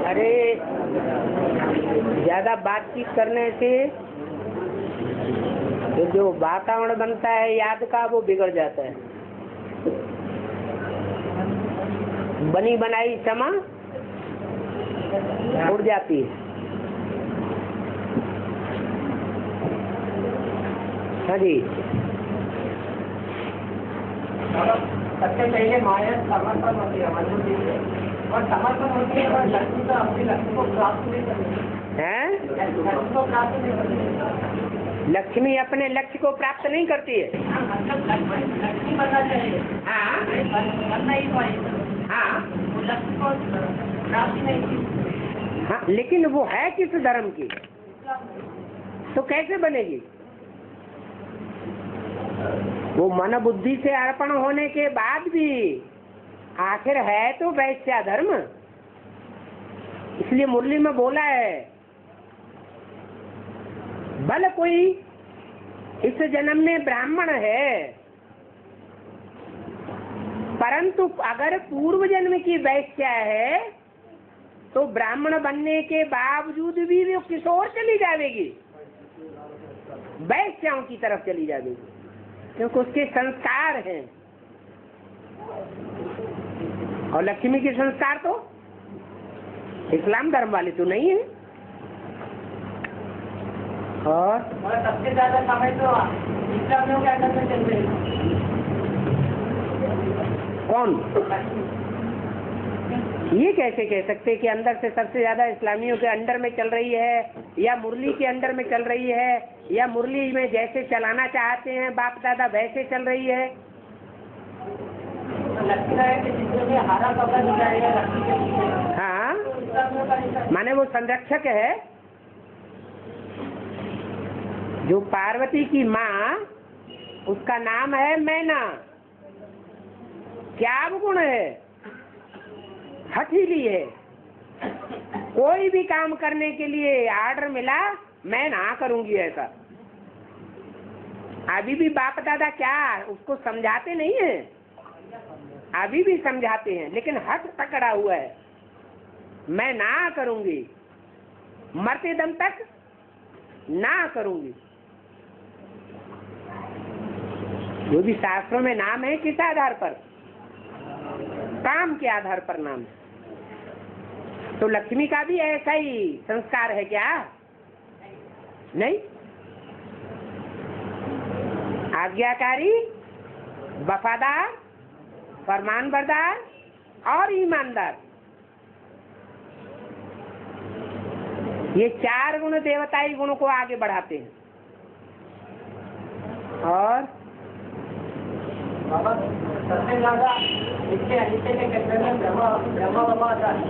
अरे ज्यादा बातचीत करने से तो जो वातावरण बनता है याद का वो बिगड़ जाता है। बनी बनाई क्षमा उड़ जाती है। हाँ जी, सबसे पहले माया समर्पण होती है, मजबूती है, और समर्पण होती है और लक्ष्मी तो अपने लक्ष्य को प्राप्त नहीं करती है। लक्ष्य को प्राप्त नहीं करती। लक्ष्मी अपने लक्ष्य को प्राप्त नहीं करती है। मतलब लक्ष्मी बनना चाहिए। हाँ, बनना ही चाहिए। हाँ, वो लक्ष्य को प्राप्त नहीं की। हाँ, लेकिन वो है किस धर्म की, तो कैसे बनेगी? वो मन बुद्धि से अर्पण होने के बाद भी आखिर है तो वैश्या धर्म। इसलिए मुरली में बोला है, बल कोई इस जन्म में ब्राह्मण है, परंतु अगर पूर्व जन्म की वैश्या है तो ब्राह्मण बनने के बावजूद भी वो किशोर चली जाएगी, वैश्याओं की तरफ चली जाएगी, क्योंकि उसके संस्कार हैं। और लक्ष्मी के संस्कार तो इस्लाम धर्म वाले तो नहीं है। और सबसे ज्यादा समय तो इस्लामियों के अंदर में चल रही है। कौन? ये कैसे कह सकते कि अंदर से सबसे ज्यादा इस्लामियों के अंडर में चल रही है, या मुरली के अंडर में चल रही है, या मुरली में जैसे चलाना चाहते हैं बाप दादा वैसे चल रही है? लगता है कि जिसमें हरा कपड़ा दिखाएगा। हाँ, माने वो संरक्षक है। जो पार्वती की माँ, उसका नाम है मैना। क्या गुण है? हठीली है। कोई भी काम करने के लिए आर्डर मिला, मैं ना करूंगी ऐसा। अभी भी बाप दादा क्या उसको समझाते नहीं है? अभी भी समझाते हैं, लेकिन हट पकड़ा हुआ है, मैं ना करूंगी, मरते दम तक ना करूंगी। जो भी शास्त्रों में नाम है किस आधार पर? काम के आधार पर नाम है। तो लक्ष्मी का भी ऐसा ही संस्कार है क्या? नहीं। आज्ञाकारी, वफादार, फरमानबरदार और ईमानदार, ये चार गुण देवताई गुणों को आगे बढ़ाते हैं। और सबसे ज्यादा इसके अनित्य के क्षेत्र में ब्रह्मा बाबा आता है।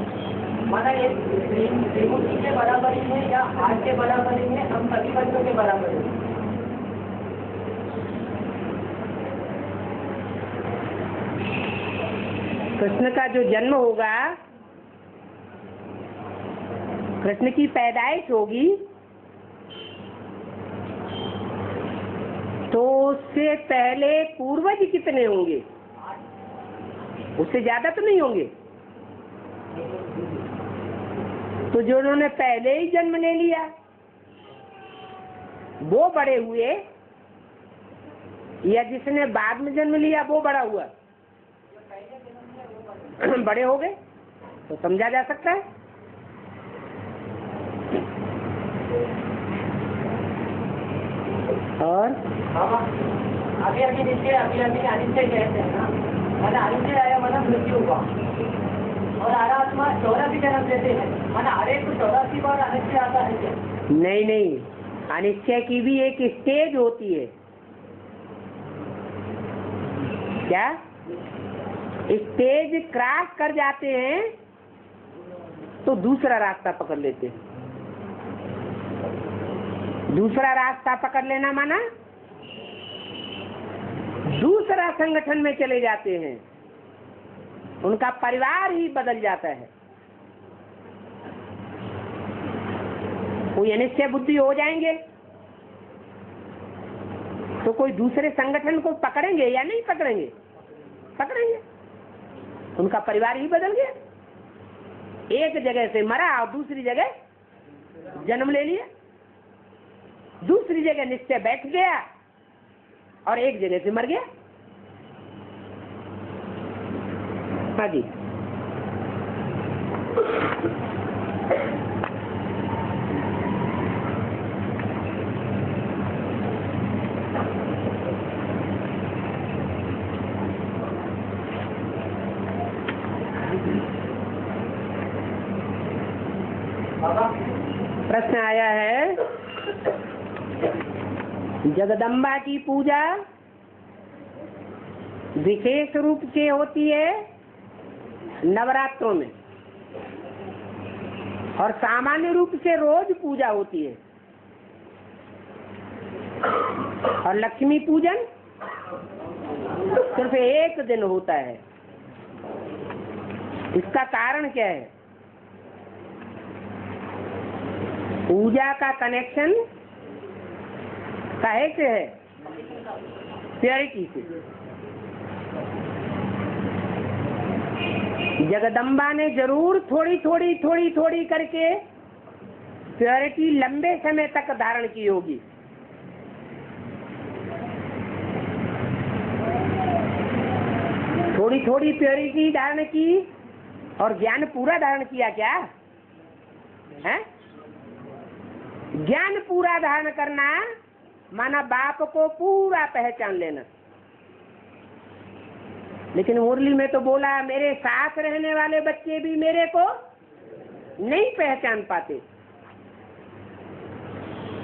माना ये त्रिमूर्ति के बराबरी में या आग के बराबरी में, हम सभी बच्चों के बराबरी में। कृष्ण का जो जन्म होगा, कृष्ण की पैदाइश होगी, तो उससे पहले पूर्वज कितने होंगे? उससे ज्यादा तो नहीं होंगे। तो जो उन्होंने पहले ही जन्म ले लिया वो बड़े हुए, या जिसने बाद में जन्म लिया वो बड़ा हुआ? बड़े हो गए, तो समझा जा सकता है। और अभी अभी नीचे अभी अनित्य कहते हैं ना, मैंने अनित्य आया मतलब मृत्यु हुआ, और आत्मा 84 जन्म देते हैं, मैंने हर एक 84 बार अनित्य आता है क्या? नहीं नहीं, अनिश्चय की भी एक स्टेज होती है। क्या? स्टेज क्रॉस कर जाते हैं तो दूसरा रास्ता पकड़ लेते हैं। दूसरा रास्ता पकड़ लेना माना दूसरा संगठन में चले जाते हैं, उनका परिवार ही बदल जाता है। कोई अनिश्चय बुद्धि हो जाएंगे तो कोई दूसरे संगठन को पकड़ेंगे या नहीं पकड़ेंगे? पकड़ेंगे। उनका परिवार ही बदल गया, एक जगह से मरा और दूसरी जगह जन्म ले लिया, दूसरी जगह निश्चय बैठ गया और एक जगह से मर गया। हाँ जी। प्रश्न आया है, जगदम्बा की पूजा विशेष रूप से होती है नवरात्रों में, और सामान्य रूप से रोज पूजा होती है, और लक्ष्मी पूजन सिर्फ एक दिन होता है। इसका कारण क्या है? पूजा का काहे से है? प्योरिटी से। जगदम्बा ने जरूर थोड़ी थोड़ी थोड़ी थोड़ी करके प्योरिटी लंबे समय तक धारण की होगी। थोड़ी थोड़ी प्योरिटी धारण की और ज्ञान पूरा धारण किया क्या है? ज्ञान पूरा धारण करना माना बाप को पूरा पहचान लेना। लेकिन मुरली में तो बोला मेरे साथ रहने वाले बच्चे भी मेरे को नहीं पहचान पाते।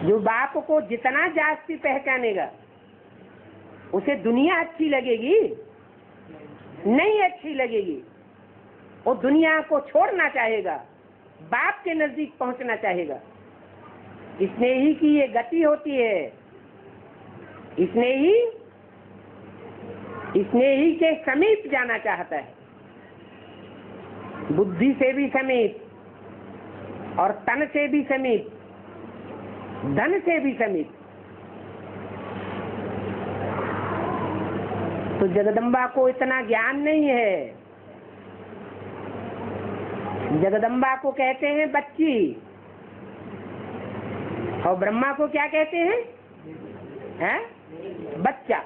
जो बाप को जितना जास्ती पहचानेगा उसे दुनिया अच्छी लगेगी? नहीं अच्छी लगेगी। वो दुनिया को छोड़ना चाहेगा, बाप के नजदीक पहुंचना चाहेगा। स्नेही की ये गति होती है। स्नेही के समीप जाना चाहता है, बुद्धि से भी समीप और तन से भी समीप, धन से भी समीप। तो जगदम्बा को इतना ज्ञान नहीं है। जगदम्बा को कहते हैं बच्ची और ब्रह्मा को क्या कहते हैं? बच्चा।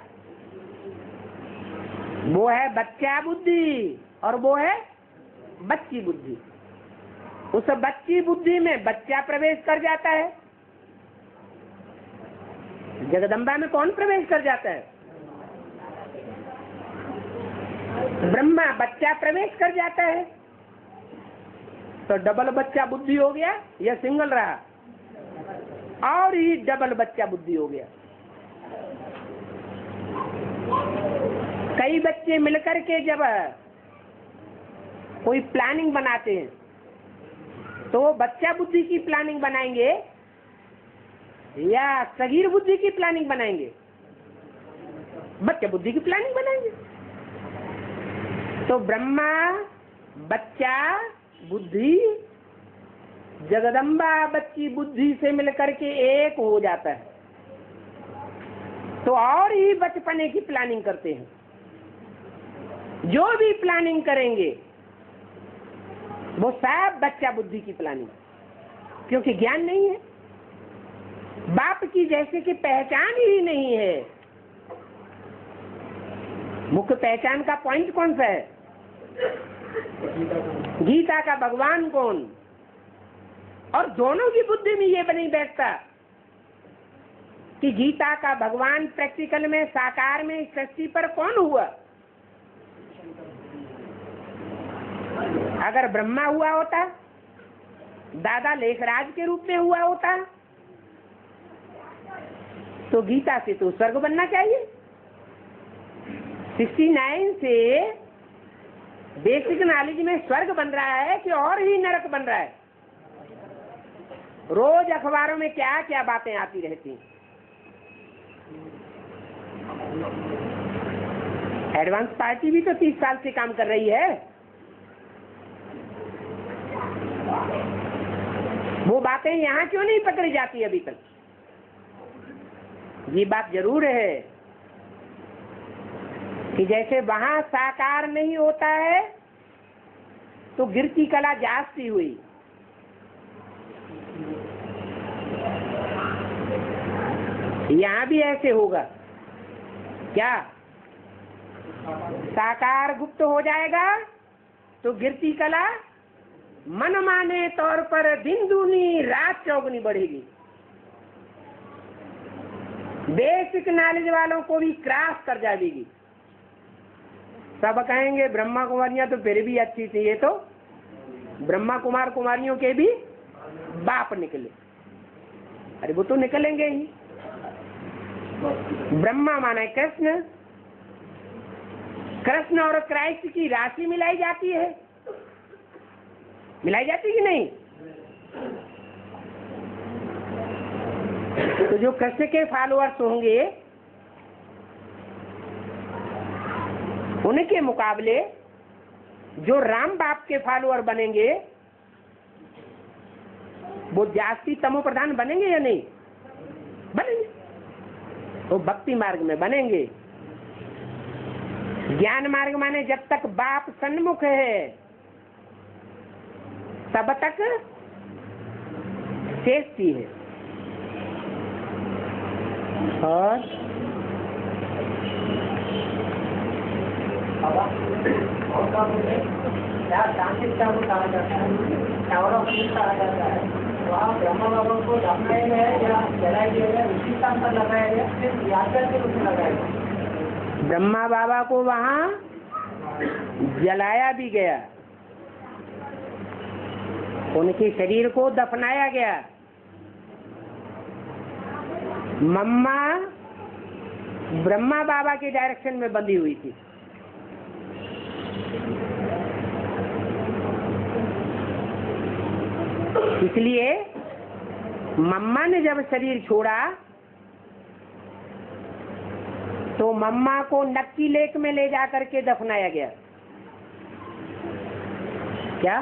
वो है बच्चा बुद्धि और वो है बच्ची बुद्धि। उस बच्ची बुद्धि में बच्चा प्रवेश कर जाता है। जगदम्बा में कौन प्रवेश कर जाता है? ब्रह्मा। बच्चा प्रवेश कर जाता है। तो डबल बच्चा बुद्धि हो गया या सिंगल रहा? और ही डबल बच्चा बुद्धि हो गया। कई बच्चे मिलकर के जब कोई प्लानिंग बनाते हैं तो वो बच्चा बुद्धि की प्लानिंग बनाएंगे या सगीर बुद्धि की प्लानिंग बनाएंगे? बच्चा बुद्धि की प्लानिंग बनाएंगे। तो ब्रह्मा, बच्चा बुद्धि, जगदम्बा बच्ची बुद्धि से मिलकर के एक हो जाता है। तो और ही बचपने की प्लानिंग करते हैं। जो भी प्लानिंग करेंगे वो सब बच्चा बुद्धि की प्लानिंग, क्योंकि ज्ञान नहीं है। बाप की जैसे कि पहचान ही नहीं है। मुख्य पहचान का पॉइंट कौन सा है? गीता का भगवान कौन? और दोनों की बुद्धि में ये नहीं बैठता कि गीता का भगवान प्रैक्टिकल में, साकार में, सृष्टि पर कौन हुआ? अगर ब्रह्मा हुआ होता, दादा लेखराज के रूप में हुआ होता, तो गीता से तो स्वर्ग बनना चाहिए। 69 से बेसिक नॉलेज में स्वर्ग बन रहा है कि और ही नरक बन रहा है? रोज अखबारों में क्या क्या बातें आती रहती हैं। एडवांस पार्टी भी तो 30 साल से काम कर रही है। वो बातें यहाँ क्यों नहीं पकड़ी जाती अभी तक? ये बात जरूर है कि जैसे वहां साकार नहीं होता है तो गिरती कला जास्ती हुई। यहाँ भी ऐसे होगा क्या? साकार गुप्त हो जाएगा तो गिरती कला मनमाने तौर पर दिन दूनी रात चौगुनी बढ़ेगी। बेसिक नॉलेज वालों को भी क्रॉस कर जाएगी। सब कहेंगे ब्रह्मा कुमारियां तो फिर भी अच्छी थी, ये तो ब्रह्मा कुमार कुमारियों के भी बाप निकले। अरे वो तो निकलेंगे ही। ब्रह्मा माने कृष्ण, कृष्ण और क्राइस्ट की राशि मिलाई जाती है, मिलाई जाती कि नहीं? तो जो कृष्ण के फॉलोअर्स होंगे उनके मुकाबले जो राम बाप के फॉलोअर बनेंगे वो जास्ती तमो प्रधान बनेंगे या नहीं? बनेंगे। वो भक्ति मार्ग में बनेंगे। ज्ञान मार्ग माने जब तक बाप सन्मुख है तब तक शेषी है। और क्या तांत्रिकता को कहा जाता है, कहा जाता है, वहाँ ब्रह्मा बाबा को दफनाया गया या जलाया गया, उसी स्थान पर लगाया गया, फिर यात्रा के रूप में लगाया गया। ब्रह्मा बाबा को वहाँ जलाया भी गया, उनके शरीर को दफनाया गया। मम्मा ब्रह्मा बाबा के डायरेक्शन में बंधी हुई थी। इसलिए मम्मा ने जब शरीर छोड़ा तो मम्मा को नक्की लेक में ले जाकर के दफनाया गया। क्या?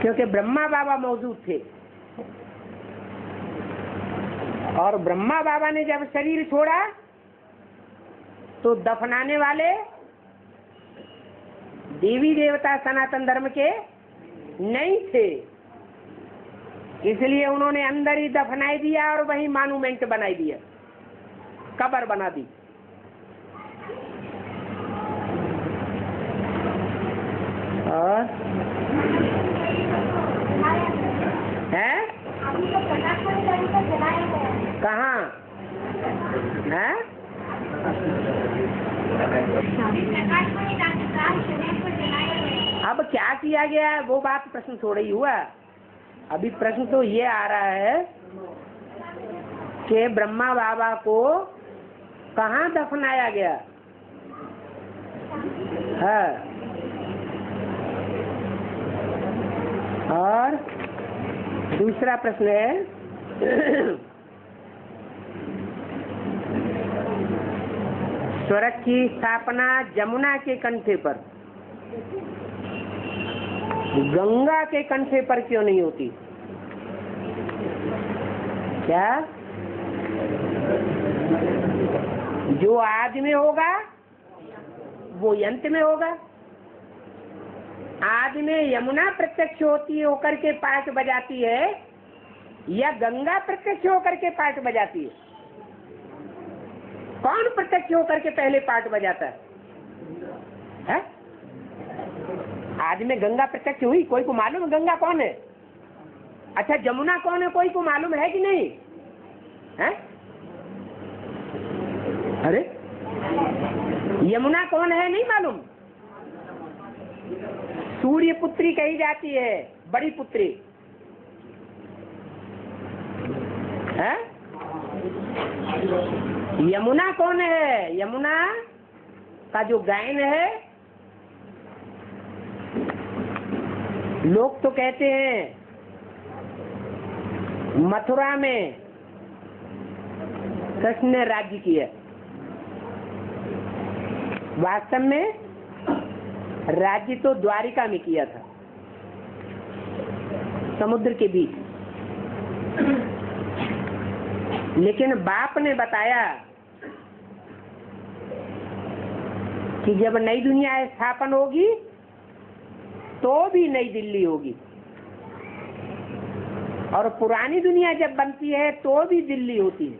क्योंकि ब्रह्मा बाबा मौजूद थे और ब्रह्मा बाबा ने जब शरीर छोड़ा तो दफनाने वाले देवी देवता सनातन धर्म के नहीं थे, इसलिए उन्होंने अंदर ही दफनाई दिया और वही मॉन्यूमेंट बनाई दिया, कब्र बना दी। और है कहाँ है? अब क्या किया गया है वो बात प्रश्न थोड़ा ही हुआ। अभी प्रश्न तो ये आ रहा है कि ब्रह्मा बाबा को कहाँ दफनाया गया है। और दूसरा प्रश्न है स्वर्ग की स्थापना जमुना के कंठे पर, गंगा के कंठे पर क्यों नहीं होती? क्या? जो आदि में होगा वो अंत में होगा। आदि में यमुना प्रत्यक्ष होती है होकर के पाठ बजाती है या गंगा प्रत्यक्ष होकर के पाठ बजाती है? कौन प्रत्यक्ष होकर के पहले पाठ बजाता है? आदि में गंगा प्रत्यक्ष हुई, कोई को मालूम गंगा कौन है? अच्छा, जमुना कौन है, कोई को मालूम है कि नहीं है? अरे यमुना कौन है नहीं मालूम? सूर्य पुत्री कही जाती है, बड़ी पुत्री है। यमुना कौन है? यमुना का जो गायन है, लोग तो कहते हैं मथुरा में कृष्ण ने राज्य किया, वास्तव में राज्य तो द्वारिका में किया था, समुद्र के बीच। लेकिन बाप ने बताया कि जब नई दुनिया स्थापन होगी तो भी नई दिल्ली होगी, और पुरानी दुनिया जब बनती है तो भी दिल्ली होती है,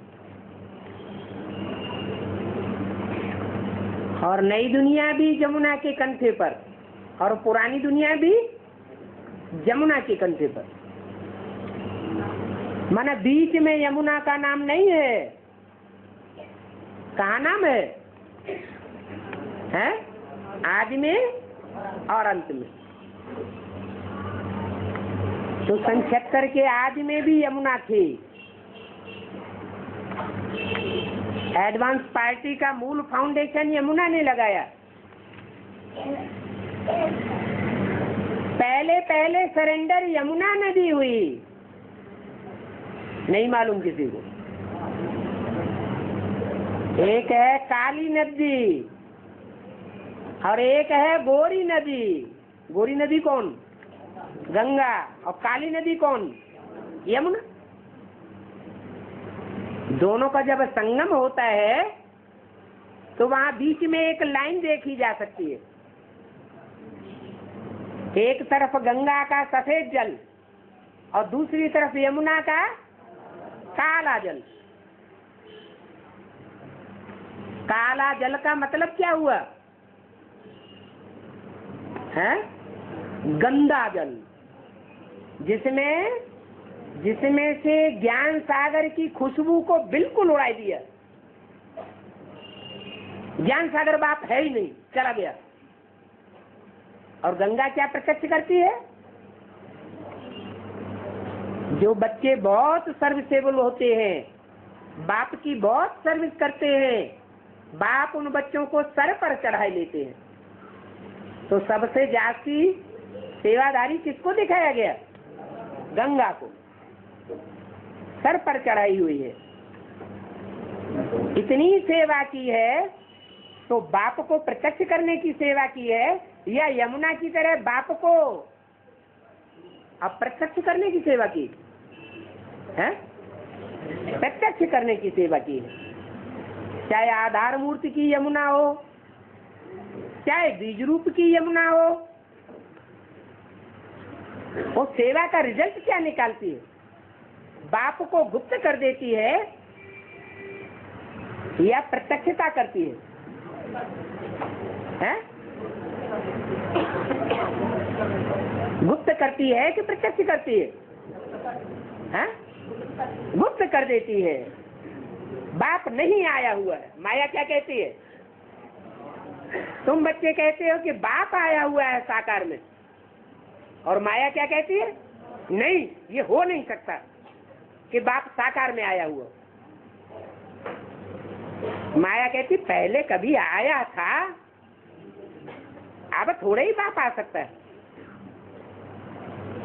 और नई दुनिया भी जमुना के कंठे पर और पुरानी दुनिया भी जमुना के कंठे पर। माना बीच में यमुना का नाम नहीं है। कहाँ नाम है? आदि में और अंत में। तो सन 76 के आदि में भी यमुना थी। एडवांस पार्टी का मूल फाउंडेशन यमुना ने लगाया। पहले पहले सरेंडर यमुना नदी हुई, नहीं मालूम किसी को। एक है काली नदी और एक है गोरी नदी। गोरी नदी कौन? गंगा। और काली नदी कौन? यमुना। दोनों का जब संगम होता है तो वहां बीच में एक लाइन देखी जा सकती है। एक तरफ गंगा का सफेद जल और दूसरी तरफ यमुना का काला जल। काला जल का मतलब क्या हुआ है? गंदा जल, जिसमें से ज्ञान सागर की खुशबू को बिल्कुल उड़ा दिया। ज्ञान सागर बाप है ही नहीं, चला गया। और गंगा क्या प्रत्यक्ष करती है? जो बच्चे बहुत सर्विसेबल होते हैं, बाप की बहुत सर्विस करते हैं, बाप उन बच्चों को सर पर चढ़ाई लेते हैं। तो सबसे जास्ती सेवादारी किसको दिखाया गया? गंगा को सर पर चढ़ाई हुई है। इतनी सेवा की है तो बाप को प्रत्यक्ष करने की सेवा की है या यमुना की तरह बाप को अप्रत्यक्ष करने की सेवा की है? प्रत्यक्ष करने की सेवा की है। चाहे आधार मूर्ति की यमुना हो, चाहे बीज रूप की यमुना हो, वो सेवा का रिजल्ट क्या निकालती है? बाप को गुप्त कर देती है या प्रत्यक्षता करती है? हैं? गुप्त करती है कि प्रत्यक्ष करती है? हैं? गुप्त कर देती है। बाप नहीं आया हुआ है। माया क्या कहती है? तुम बच्चे कहते हो कि बाप आया हुआ है साकार में, और माया क्या कहती है? नहीं, ये हो नहीं सकता कि बाप साकार में आया हुआ। माया कहती पहले कभी आया था, अब थोड़ा ही बाप आ सकता है।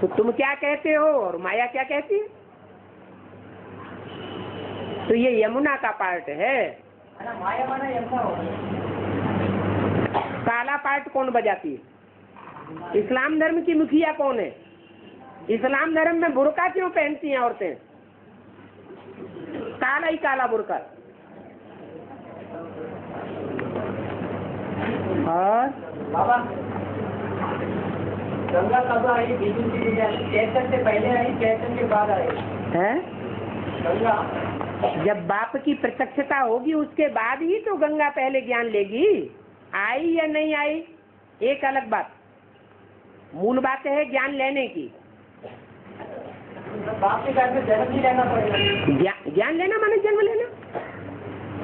तो तुम क्या कहते हो और माया क्या कहती है? तो ये यमुना का पार्ट है। माया माना यमुना हो। काला पार्ट कौन बजाती है? इस्लाम धर्म की मुखिया कौन है? इस्लाम धर्म में बुर्का क्यों पहनती हैं औरतें? काला ही काला बुर्का। और बाबा गंगा कब आई? चैतन से पहले आई, चैतन के बाद आई है? गंगा जब बाप की प्रत्यक्षता होगी उसके बाद ही तो गंगा पहले ज्ञान लेगी। आई या नहीं आई एक अलग बात, मूल बात है ज्ञान लेने की। बाप के घर में जन्म ही लेना पड़ेगा। ज्ञान लेना माने जन्म लेना।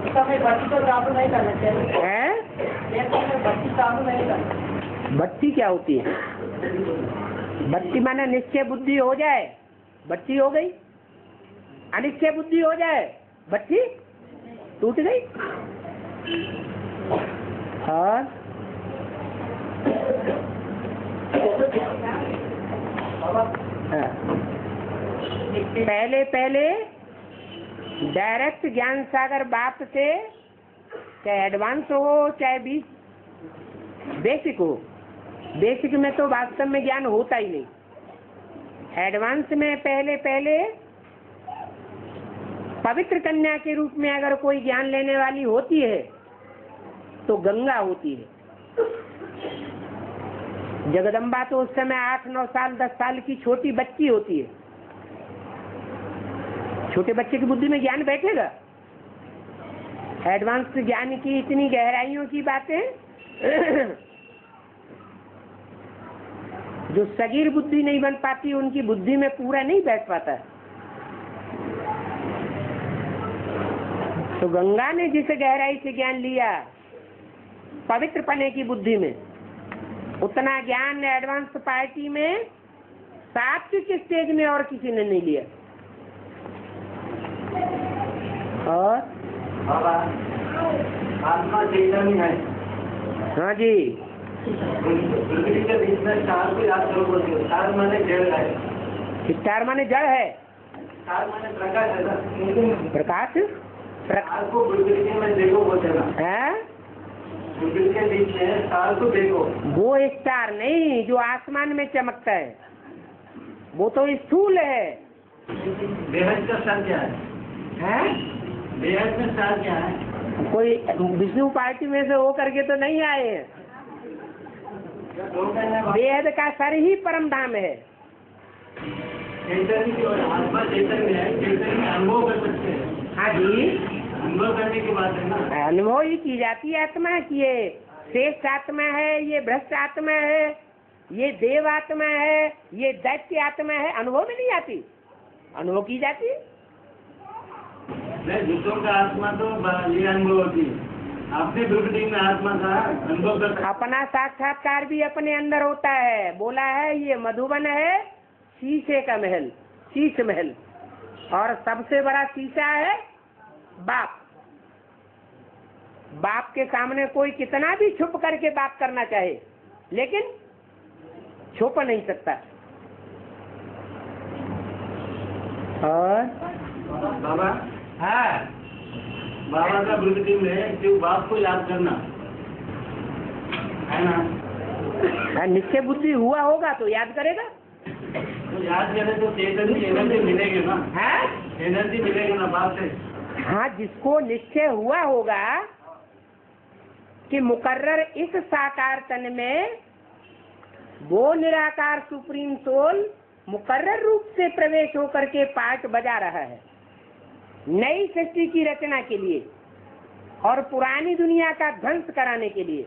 बत्ती तो चालू नहीं करना चाहिए है? बत्ती चालू नहीं करना। बत्ती क्या होती है? बत्ती माने निश्चय बुद्धि हो जाए, बत्ती हो गई। अनिश्चय बुद्धि हो जाए, बत्ती टूट गई। और पहले डायरेक्ट ज्ञान सागर बाप से, चाहे एडवांस हो चाहे बेसिक हो। बेसिक में तो वास्तव में ज्ञान होता ही नहीं। एडवांस में पहले पवित्र कन्या के रूप में अगर कोई ज्ञान लेने वाली होती है तो गंगा होती है। जगदम्बा तो उस समय 8-9 साल 10 साल की छोटी बच्ची होती है। छोटे बच्चे की बुद्धि में ज्ञान बैठेगा? एडवांस ज्ञान की इतनी गहराइयों की बातें जो सगीर बुद्धि नहीं बन पाती, उनकी बुद्धि में पूरा नहीं बैठ पाता। तो गंगा ने जिस गहराई से ज्ञान लिया पवित्र पने की बुद्धि में, उतना ज्ञान एडवांस पार्टी में सात्विक स्टेज में और किसी ने नहीं लिया। और आत्मा चैतन्य है। हाँ जी, पृथ्वी के बीच में स्टार की रात शुरू होती है। स्टार माने जड़ है। स्टार माने जड़ है, स्टार माने प्रकाश है ना। प्रकाश। स्टार को पृथ्वी में देखो बोलते हैं। पृथ्वी के बीच में स्टार को देखो। वो स्टार नहीं जो आसमान में चमकता है, वो तो स्थूल है। बेहद का स्टार क्या है? वेद में स्टार क्या है? कोई विष्णु पार्टी में से हो करके तो नहीं आए हैं। वेद का सर ही परम धाम है। आत्मा चैतन्य है, चैतन्य अनुभव कर सकते हैं। हाँ जी, अनुभव करने की बात है ना। अनुभव ही की जाती है आत्मा की। ये श्रेष्ठ आत्मा है, ये भ्रष्ट आत्मा है, ये देव आत्मा है, ये दैत्य आत्मा है, अनुभव में नहीं आती, अनुभव की जाती है। दूसरों का आत्मा तो ये अनुभव होती है, अपने प्रकृति में आत्मा का अनुभव कर। अपना साक्षात्कार भी अपने अंदर होता है। बोला है ये मधुबन है शीशे का महल, शीश महल, और सबसे बड़ा शीशा है बाप। बाप के सामने कोई कितना भी छुप करके बात करना चाहे, लेकिन छुप नहीं सकता। और बाबा, हाँ, बाबा का प्रकृति में शिव बाप को याद करना है ना। निश्चय बुद्धि हुआ होगा तो याद करेगा। तो याद करे तो चेतन एनर्जी मिलेगी ना। है एनर्जी मिलेगी ना बाप से। हाँ, जिसको निश्चय हुआ होगा कि मुकर्रर इस साकार तन में वो निराकार सुप्रीम सोल मुकर्रर रूप से प्रवेश होकर के पार्ट बजा रहा है नई सृष्टि की रचना के लिए और पुरानी दुनिया का ध्वंस कराने के लिए,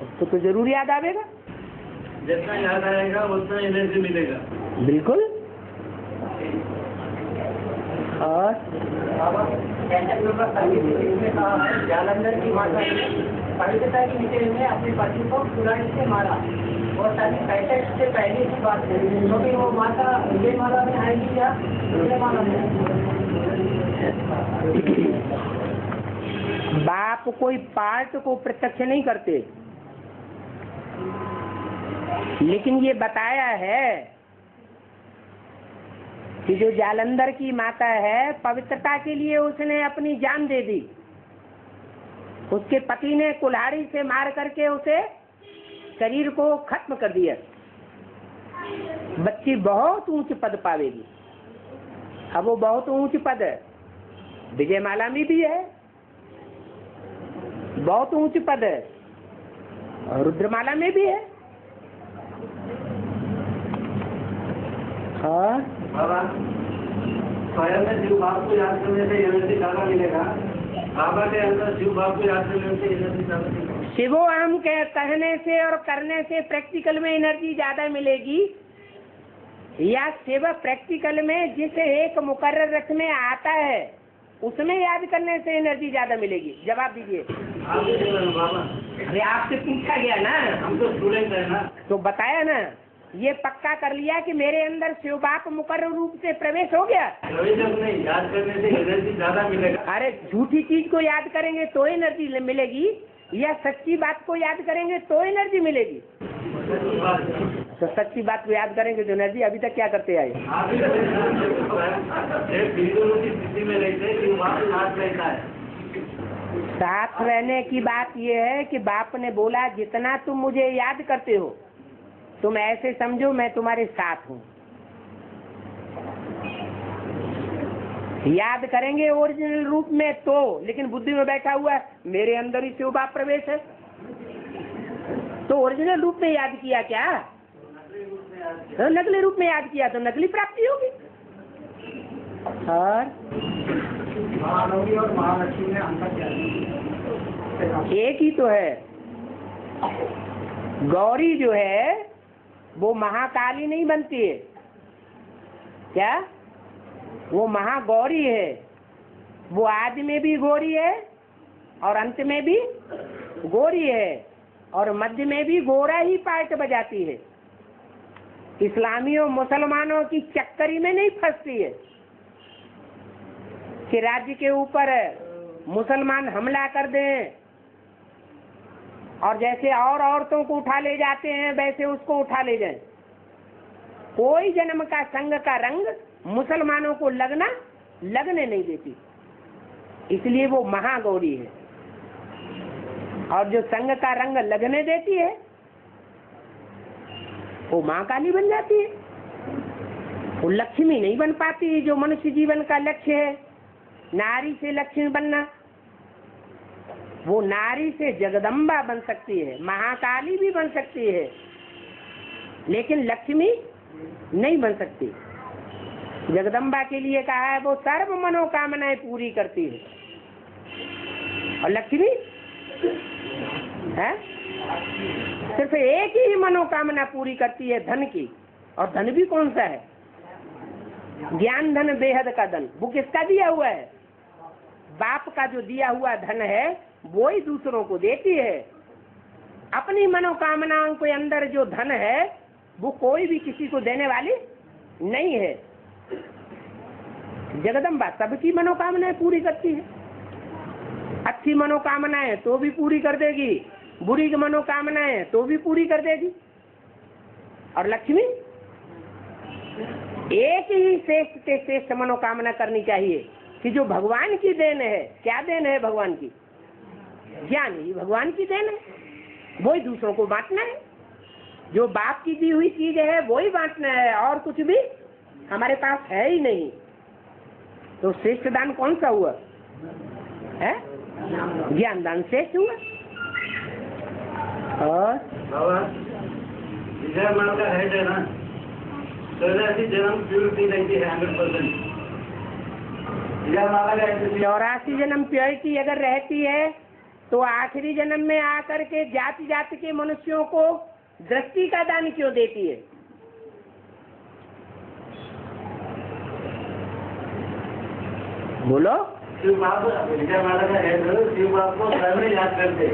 उसको तो जरूर याद आवेगा। जितना याद आएगा उतना एनर्जी मिलेगा। बिल्कुल। और जालंधर की माता पवित्रता के विषय में अपने पति को कुरानी से मारा और साथ 65 से पहले की बात है, क्योंकि वो माता विजय माला में आएगी या विजय माला में। बाप कोई पार्ट को प्रत्यक्ष नहीं करते, लेकिन ये बताया है कि जो जालंधर की माता है पवित्रता के लिए उसने अपनी जान दे दी। उसके पति ने कुल्हाड़ी से मार करके उसे शरीर को खत्म कर दिया। बच्ची बहुत ऊंच पद पावेगी। अब वो बहुत ऊंच पद है, विजयमाला में भी है, बहुत ऊंच पद है, और रुद्रमाला में भी है। हाँ, बाबा स्वयं में शिव बाप को याद करने से एनर्जी ज्यादा मिलेगा। बाबा के अंदर शिव बाप को याद करने से एनर्जी ज्यादा मिलेगा। शिवो हम कहने से और करने से प्रैक्टिकल में एनर्जी ज्यादा मिलेगी, या शिव प्रैक्टिकल में जिस एक मुकर्रर रथ में आता है उसमें याद करने से एनर्जी ज्यादा मिलेगी? जवाब दीजिए। बाबा अरे आपसे पूछा गया ना, हम तो स्टूडेंट है ना, तो बताया ना, ये पक्का कर लिया कि मेरे अंदर शिव बाप मुकर्रर रूप से प्रवेश हो गया। नहीं, याद करने से एनर्जी ज्यादा मिलेगा। अरे झूठी चीज को याद करेंगे तो एनर्जी मिलेगी, या सच्ची बात को याद करेंगे तो एनर्जी मिलेगी? तो सच्ची बात को याद करेंगे तो एनर्जी। अभी तक क्या करते आए? स्थिति में रहता है। साथ रहने की बात यह है कि बाप ने बोला जितना तुम मुझे याद करते हो तुम ऐसे समझो मैं तुम्हारे साथ हूँ। याद करेंगे ओरिजिनल रूप में तो, लेकिन बुद्धि में बैठा हुआ है मेरे अंदर ही शिव बाप प्रवेश है, तो ओरिजिनल रूप में याद किया क्या? तो नकली रूप में याद किया तो नकली प्राप्ति होगी। और महानवमी और महालक्ष्मी में अंतर क्या है? एक ही तो है। गौरी जो है वो महाकाली नहीं बनती है क्या? वो महागौरी है। वो आदि में भी गौरी है और अंत में भी गौरी है, और मध्य में भी गोरा ही पार्ट बजाती है। इस्लामियों मुसलमानों की चक्करी में नहीं फंसती है कि राज्य के ऊपर मुसलमान हमला कर दें और जैसे और औरतों को उठा ले जाते हैं वैसे उसको उठा ले जाएं। कोई जन्म का संग का रंग मुसलमानों को लगने नहीं देती, इसलिए वो महागौरी है। और जो संग का रंग लगने देती है वो मां काली बन जाती है। वो लक्ष्मी नहीं बन पाती जो मनुष्य जीवन का लक्ष्य है। नारी से लक्ष्मी बनना, वो नारी से जगदम्बा बन सकती है, महाकाली भी बन सकती है, लेकिन लक्ष्मी नहीं बन सकती। जगदम्बा के लिए कहा है वो सर्व मनोकामनाएं पूरी करती है, और लक्ष्मी है सिर्फ एक ही मनोकामना पूरी करती है, धन की। और धन भी कौन सा है? ज्ञान धन बेहद का धन। वो किसका दिया हुआ है? बाप का जो दिया हुआ धन है वो ही दूसरों को देती है। अपनी मनोकामनाओं के अंदर जो धन है वो कोई भी किसी को देने वाली नहीं है। जगदम्बा सबकी मनोकामनाएं पूरी करती है। अच्छी मनोकामनाएं तो भी पूरी कर देगी, बुरी मनोकामनाएं तो भी पूरी कर देगी। और लक्ष्मी एक ही श्रेष्ठ से श्रेष्ठ मनोकामना करनी चाहिए कि जो भगवान की देन है। क्या देन है भगवान की? ज्ञान ही भगवान की देन है, वो ही दूसरों को बांटना है। जो बाप की दी हुई चीज है वो ही बांटना है, और कुछ भी हमारे पास है ही नहीं। तो श्रेष्ठ दान कौन सा हुआ है? ज्ञान दान श्रेष्ठ हुआ। और है ना, जन्म प्योरिटी रहती है 100%। 84 जन्म प्योरिटी अगर रहती है तो आखिरी जन्म में आकर के जाति जाति के मनुष्यों को दृष्टि का दान क्यों देती है? बोलो। शिव बाप विजय माला का है तो शिव बाप को घर में याद करते।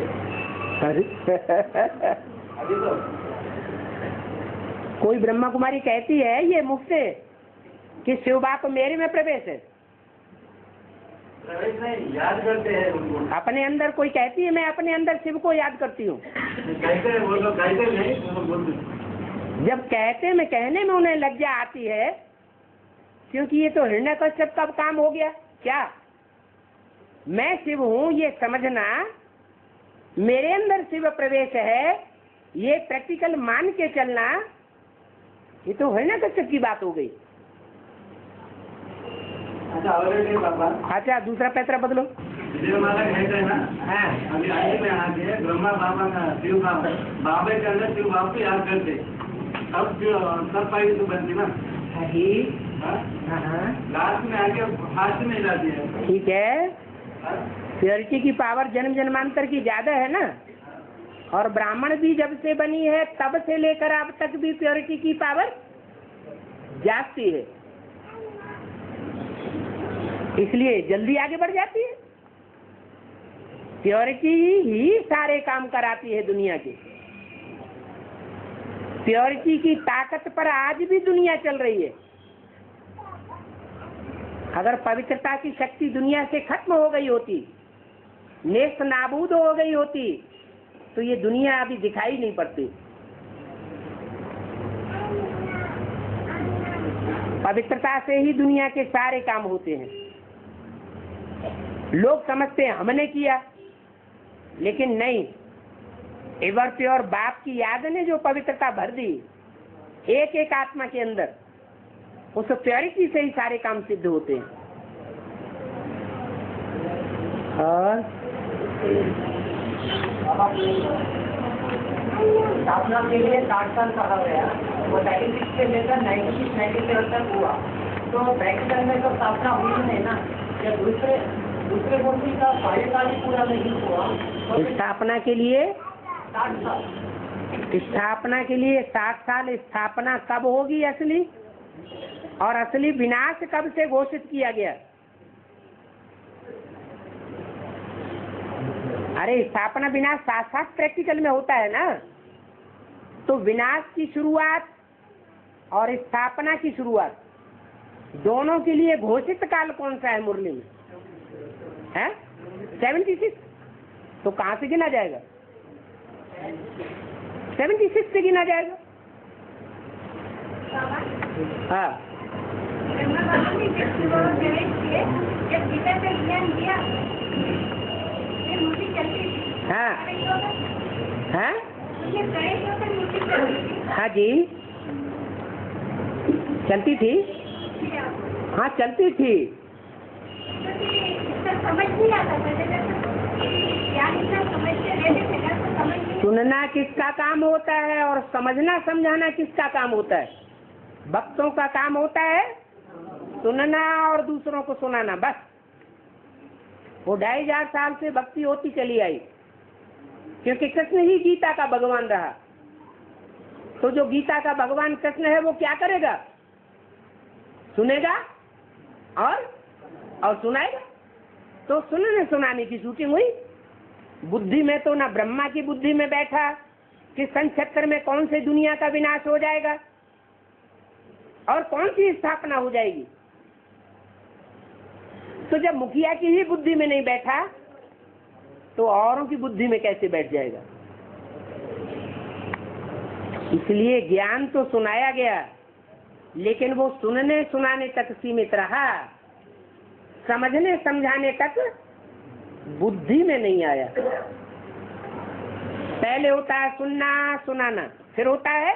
अभी तो कोई ब्रह्मा कुमारी कहती है ये मुख से कि शिव बाप मेरे में प्रवेश है। प्रवेश नहीं, याद करते हैं उनको। अपने अंदर कोई कहती है मैं अपने अंदर शिव को याद करती हूँ। कहते हैं वो लोग, कहते नहीं वो लोग बोलते। जब कहते में कहने में उन्हें लज्जा आती है, क्योंकि ये तो हिरण्यकश्यप का काम हो गया। क्या मैं शिव हूँ ये समझना, मेरे अंदर शिव प्रवेश है ये प्रैक्टिकल मान के चलना, ये तो हिरण्यकश्यप की बात हो गई। अच्छा और एक बाबा, अच्छा दूसरा पैतरा बदलो। विजय माला कहते हैं ना, अभी आगे में आके ब्रह्मा बाबा का शिव बाबा, बाबा के अंदर शिव बाबा को याद करते, तब पाई तो बनती ना। लास्ट में आके फास्ट में जाती है। ठीक है, प्योरिटी की पावर जन्म जन्मांतर की ज्यादा है ना, और ब्राह्मण भी जब से बनी है तब से लेकर अब तक भी प्योरिटी की पावर जाती है, इसलिए जल्दी आगे बढ़ जाती है। प्योरिटी ही सारे काम कराती है दुनिया के। प्योरिटी की ताकत पर आज भी दुनिया चल रही है। अगर पवित्रता की शक्ति दुनिया से खत्म हो गई होती, नेस्त नाबूद हो गई होती, तो ये दुनिया अभी दिखाई नहीं पड़ती। पवित्रता से ही दुनिया के सारे काम होते हैं। लोग समझते हैं हमने किया, लेकिन नहीं, एवर प्योर बाप की याद ने जो पवित्रता भर दी एक एक आत्मा के अंदर, उस प्योरिटी से ही सारे काम सिद्ध होते हैं। और स्थापना के लिए 60 साल कहा गया, वो 96 से लेकर 96-97 तक हुआ, तो प्रैक्टिकल में तो स्थापना हुई नहीं ना। या दूसरे मूर्ति का कार्यकाल ही पूरा नहीं हुआ। स्थापना के लिए 60 साल, स्थापना के लिए 60 साल। स्थापना कब होगी असली, और असली विनाश कब से घोषित किया गया? अरे स्थापना विनाश साथ साथ प्रैक्टिकल में होता है ना। तो विनाश की शुरुआत और स्थापना की शुरुआत दोनों के लिए घोषित काल कौन सा है मुरली में? है 76। तो कहां से गिना जाएगा? 76 से गिना जाएगा। हाँ हाँ हाँ हाँ जी, चलती थी। हाँ चलती थी। समझ नहीं आता, पहले ज्ञान इतना समझते रहते थे ना, तो समझ नहीं। सुनना किसका काम होता है और समझना समझाना किसका काम होता है? भक्तों का काम होता है सुनना और दूसरों को सुनाना, बस। वो 2500 साल से भक्ति होती चली आई, क्योंकि कृष्ण ही गीता का भगवान रहा। तो जो गीता का भगवान कृष्ण है वो क्या करेगा? सुनेगा और सुनाएगा। तो सुनने सुनाने की शूटिंग हुई। बुद्धि में तो ना ब्रह्मा की बुद्धि में बैठा कि सन 76 में कौन से दुनिया का विनाश हो जाएगा और कौन सी स्थापना हो जाएगी। तो जब मुखिया की ही बुद्धि में नहीं बैठा तो औरों की बुद्धि में कैसे बैठ जाएगा? इसलिए ज्ञान तो सुनाया गया, लेकिन वो सुनने सुनाने तक सीमित रहा, समझने समझाने तक बुद्धि में नहीं आया। पहले होता है सुनना सुनाना, फिर होता है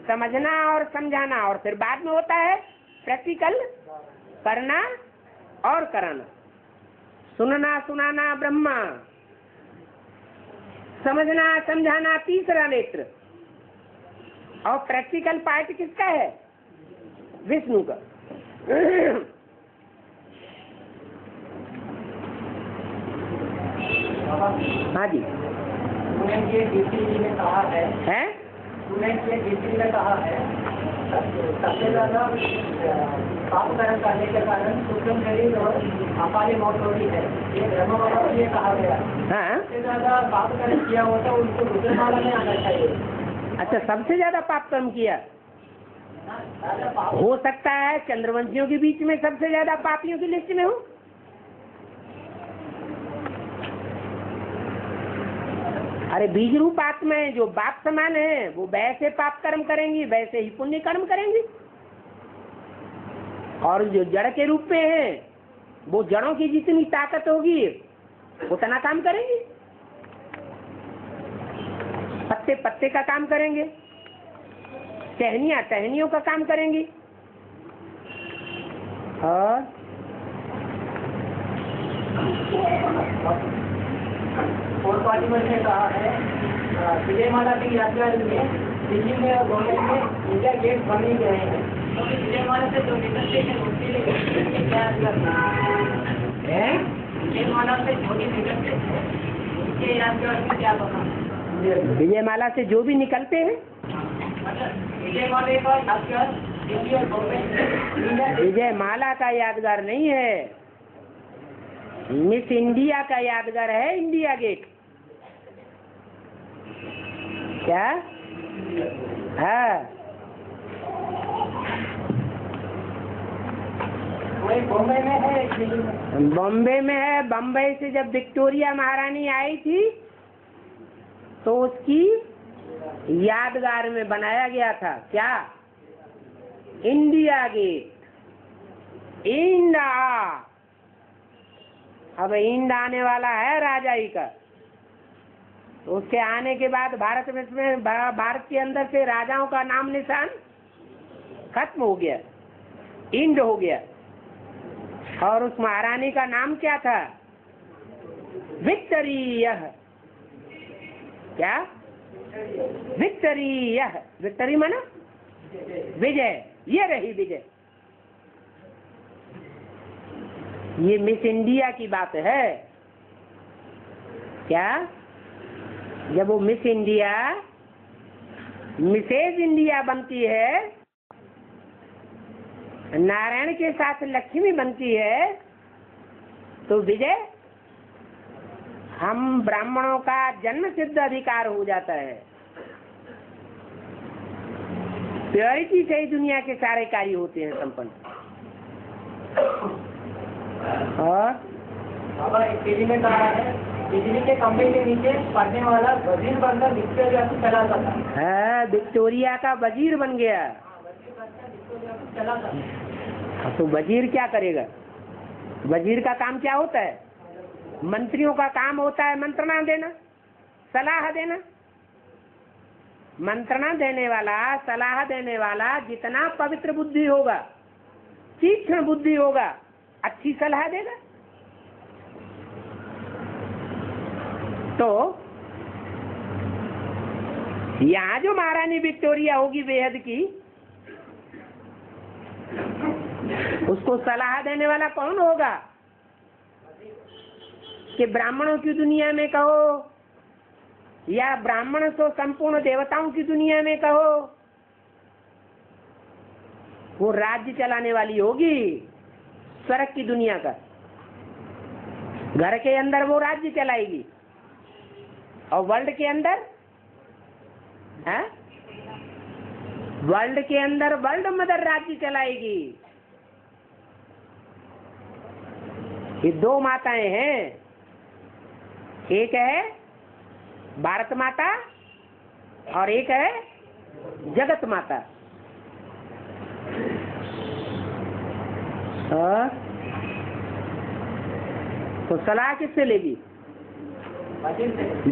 समझना और समझाना, और फिर बाद में होता है प्रैक्टिकल करना और कराना। सुनना सुनाना ब्रह्मा, समझना समझाना तीसरा नेत्र, और प्रैक्टिकल पार्ट किसका है? विष्णु का। हाँ जी, स्टूडेंट ये डीसी ने कहा है, स्टूडेंट ये डीसी ने कहा है सबसे ज्यादा पाप कर्म करने के कारण सूक्ष्म शरीर और अपारी मौत होती है। ये ब्रह्म बाबा को ये कहा गया। हाँ। सबसे ज्यादा पाप कर्म किया होता है उनको रुद्रमाला में आना चाहिए। अच्छा, सबसे ज्यादा पाप कर्म किया हो सकता है चंद्रवंशियों के बीच में सबसे ज्यादा पापियों की लिस्ट में हो। अरे बीज रूप आत्माएं जो बाप समान है वो वैसे पाप कर्म करेंगी, वैसे ही पुण्य कर्म करेंगी, और जो जड़ के रूप में है वो जड़ों की जितनी ताकत होगी उतना काम करेंगी। पत्ते पत्ते का काम करेंगे, टहनियाँ टहनियों का काम करेंगी। और पार्लिमेंट ने कहा है विजयमाला की यात्रा में दिल्ली में और बॉम्बे में इंडिया गेट बने गए हैं। तो विजयमाला से जो निकलते हैं उसके लिए क्या करना है? विजयमाला से जो भी निकलते हैं उसके यात्रा में क्या करना? विजयमाला से जो भी निकलते हैं, विजयमाला का यादगार दिल्ली और बॉम्बे। विजयमाला का यादगार नहीं है, मिस इंडिया का यादगार है इंडिया गेट। क्या? हाँ, वही बॉम्बे में है। बॉम्बे में है। बम्बई से जब विक्टोरिया महारानी आई थी तो उसकी यादगार में बनाया गया था क्या? India gate. इंडा, अब इंड आने वाला है राजाई का, तो उसके आने के बाद भारत में भारत के अंदर से राजाओं का नाम निशान खत्म हो गया, इंड हो गया। और उस महारानी का नाम क्या था? विक्टोरिया। क्या? विक्टोरिया। विक्टोरी माना विजय, ये रही विजय। ये मिस इंडिया की बात है क्या? जब वो मिस इंडिया मिसेज इंडिया बनती है, नारायण के साथ लक्ष्मी बनती है, तो विजय हम ब्राह्मणों का जन्म सिद्ध अधिकार हो जाता है। प्योरिटी से ही दुनिया के सारे कार्य होते हैं संपन्न। और बाबा दिल्ली में कहा है बिजली के खंभे के नीचे पड़ने वाला वजीर बनकर विक्टोरिया को चलाता था। है, विक्टोरिया का वजीर बन गया। चलाता। तो वजीर क्या करेगा? वजीर का काम क्या होता है? मंत्रियों का काम होता है मंत्रणा देना, सलाह देना। मंत्रणा देने वाला, सलाह देने वाला जितना पवित्र बुद्धि होगा, तीक्ष्ण बुद्धि होगा, अच्छी सलाह देगा। तो यहाँ जो महारानी विक्टोरिया होगी बेहद की, उसको सलाह देने वाला कौन होगा कि ब्राह्मणों की दुनिया में कहो या ब्राह्मण तो संपूर्ण देवताओं की दुनिया में कहो, वो राज्य चलाने वाली होगी स्वर्ग की दुनिया का। घर के अंदर वो राज्य चलाएगी और वर्ल्ड के अंदर है, वर्ल्ड के अंदर वर्ल्ड मदर राज्य चलाएगी। ये दो माताएं हैं, एक है भारत माता और एक है जगत माता। तो सलाह किससे लेगी?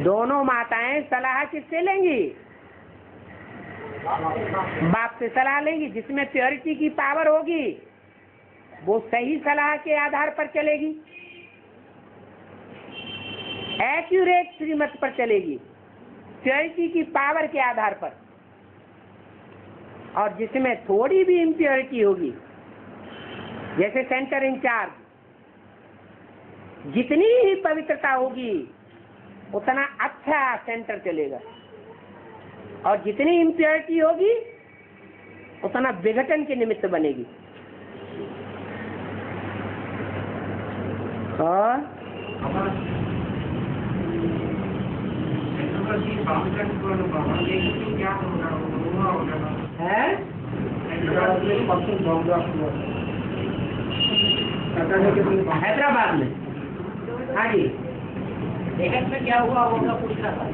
दोनों माताएं सलाह किससे लेंगी? बाप से सलाह लेंगी। जिसमें प्योरिटी की पावर होगी वो सही सलाह के आधार पर चलेगी, एक्यूरेट श्रीमत पर चलेगी, प्योरिटी की पावर के आधार पर। और जिसमें थोड़ी भी इम्प्योरिटी होगी, जैसे सेंटर इंचार्ज, जितनी ही पवित्रता होगी उतना अच्छा सेंटर चलेगा, और जितनी इम्प्योरिटी होगी उतना विघटन के निमित्त बनेगी। और हैदराबाद में, हाँ जी, में क्या हुआ होगा पूछना था।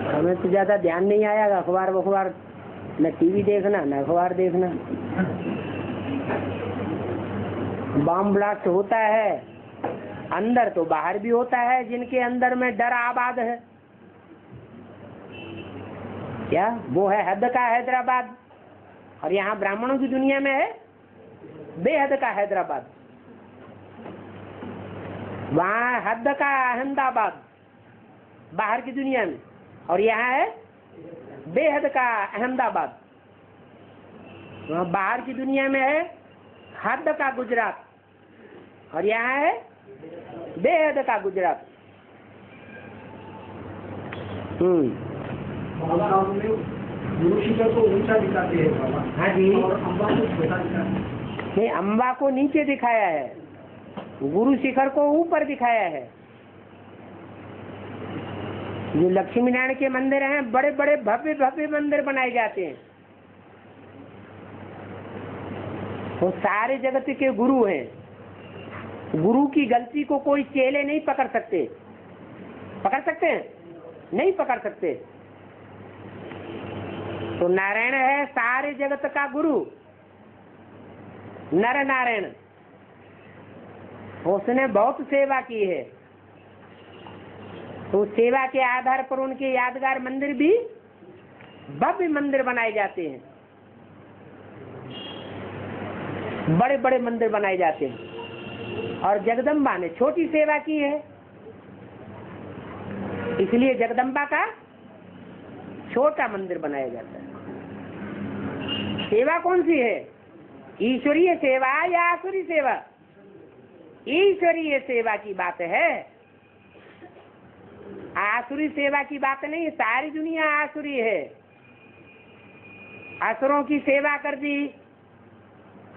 हमें तो ज्यादा ध्यान नहीं आया, अखबार बखबार न टीवी देखना न अखबार देखना। बम ब्लास्ट होता है अंदर तो बाहर भी होता है, जिनके अंदर में डर आबाद है। क्या वो है हद का हैदराबाद, और यहाँ ब्राह्मणों की दुनिया में है बेहद का हैदराबाद। वहाँ हद का अहमदाबाद बाहर की दुनिया में, और यहाँ है बेहद का अहमदाबाद। वहाँ बाहर की दुनिया में है हद का गुजरात, और यहाँ है बेहद का गुजरात। गुरु शिखर को ऊंचा दिखाते हैं बाबा। हाँ जी, और अम्बा को छोटा दिखाते हैं। नहीं, अम्बा को नीचे दिखाया है, गुरु शिखर को ऊपर दिखाया है। जो लक्ष्मी नारायण के मंदिर हैं, बड़े बड़े भव्य भव्य मंदिर बनाए जाते हैं। वो सारे जगत के गुरु हैं। गुरु की गलती को कोई चेले नहीं पकड़ सकते। पकड़ सकते हैं? नहीं पकड़ सकते। तो नारायण है सारे जगत का गुरु, नर नारायण। उसने बहुत सेवा की है, तो सेवा के आधार पर उनके यादगार मंदिर भी भव्य मंदिर बनाए जाते हैं, बड़े बड़े मंदिर बनाए जाते हैं। और जगदम्बा ने छोटी सेवा की है, इसलिए जगदम्बा का छोटा मंदिर बनाया जाता है। सेवा कौन सी है? ईश्वरीय सेवा या आसुरी सेवा? ईश्वरीय सेवा की बात है, आसुरी सेवा की बात नहीं। सारी दुनिया आसुरी है। असुरों की सेवा कर दी,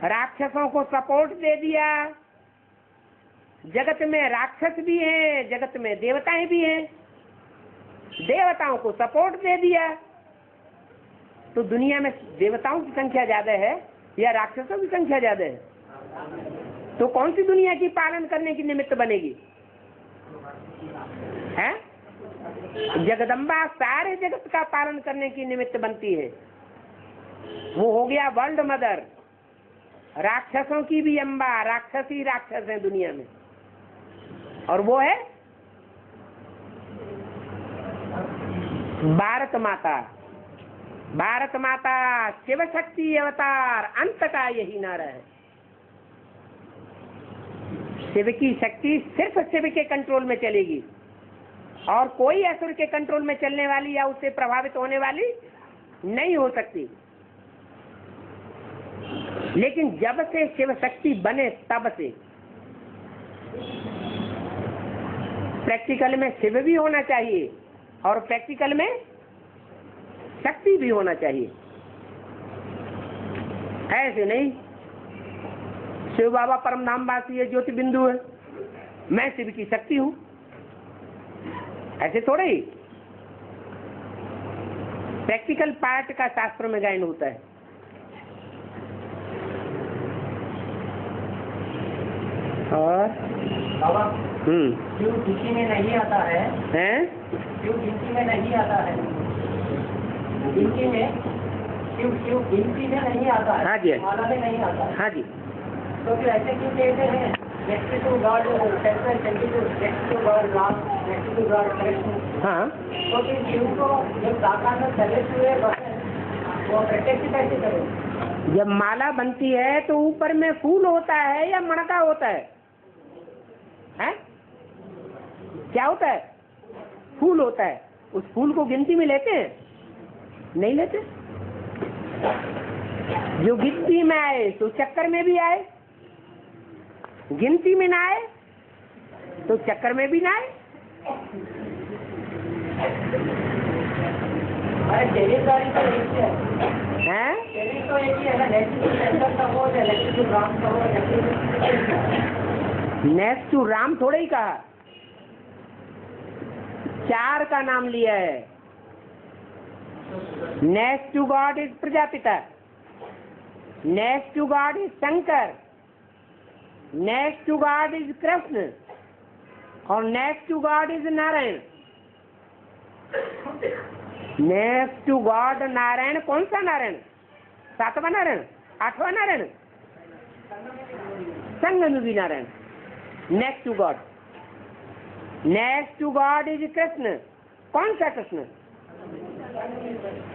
राक्षसों को सपोर्ट दे दिया। जगत में राक्षस भी हैं, जगत में देवताएं भी हैं। देवताओं को सपोर्ट दे दिया, तो दुनिया में देवताओं की संख्या ज्यादा है या राक्षसों की संख्या ज्यादा है? तो कौन सी दुनिया की पालन करने की निमित्त बनेगी? है जगदम्बा सारे जगत का पालन करने की निमित्त बनती है। वो हो गया वर्ल्ड मदर। राक्षसों की भी अम्बा, राक्षस ही राक्षस है दुनिया में, और वो है भारत माता। भारत माता शिव शक्ति अवतार, अंत का यही नारा है। शिव की शक्ति सिर्फ शिव के कंट्रोल में चलेगी, और कोई असुर के कंट्रोल में चलने वाली या उससे प्रभावित होने वाली नहीं हो सकती। लेकिन जब से शिव शक्ति बने तब से प्रैक्टिकल में शिव भी होना चाहिए और प्रैक्टिकल में शक्ति भी होना चाहिए। ऐसे नहीं शिव बाबा परम धामवासी है, ज्योति बिंदु है, मैं शिव की शक्ति हूं, ऐसे थोड़े ही। प्रैक्टिकल पार्ट का शास्त्र में गायन होता है। और बाबा शिव गिनती में नहीं आता है, शिव गिनती में नहीं आता है, गिनती में शिव गिनती में नहीं आता है। हाँ जी, माला में नहीं आता है। हाँ जी। तो फिर ऐसे क्यों कहते हैं नेक्स्ट टू गॉड सेंट्रल सेंटिट्यूड, next to God last, next to God correction. हाँ, तो फिर शिव को जब साकार में प्रवेश हुए वो प्रत्यक्ष कैसे करें? जब माला बनती है तो ऊपर में फूल होता है या मणका होता है? हैं? क्या होता है? फूल होता है। उस फूल को गिनती में लेते हैं? नहीं लेते। जो गिनती में आए तो चक्कर में भी आए, गिनती में ना आए तो चक्कर में भी ना आए। अरे टेलीकारी तो एक ही है, हैं? टेली तो एक ही है ना, नेक्स्ट टू सेंटर का हो या नेक्स्ट टू राम का हो, नेक्स्ट टू राम थोड़े ही कहा, 4 का नाम लिया है। Next to God is Prajapita, next to God is Shankar, next to God is Krishna और next to God is Narayan. Next to God Narayan, कौन सा नारायण? 7वां नारायण, 8वां नारायण, संगमयुगी Narayan. Next to God, next to God is Krishna, कौन सा कृष्ण?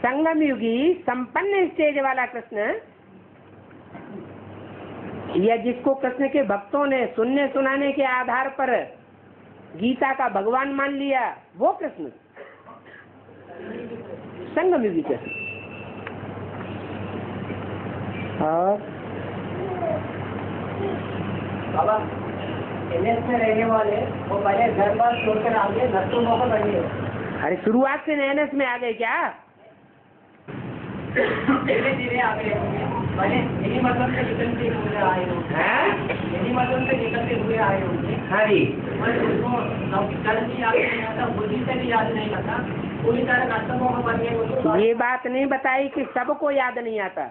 संगमयुगी संपन्न स्टेज वाला कृष्ण, या जिसको कृष्ण के भक्तों ने सुनने सुनाने के आधार पर गीता का भगवान मान लिया, वो कृष्ण संगमयुगी कृष्ण। और बाबा एनएस में रहने वाले वो पहले घर बार छोड़कर आगे नस्तुमों को बनिए। अरे शुरुआत से एनएस में आ गए क्या? धीरे धीरे आ गए पहले यही मतलब से निकलते हुए आए होंगे, यही मतलब से निकलते हुए आए होंगे। हाँ जी, उसको कल भी याद नहीं आता, बुद्धि से भी याद नहीं आता, पूरी तरह नस्तुमों को बनिए। ये बात नहीं बताई कि सबको याद नहीं आता,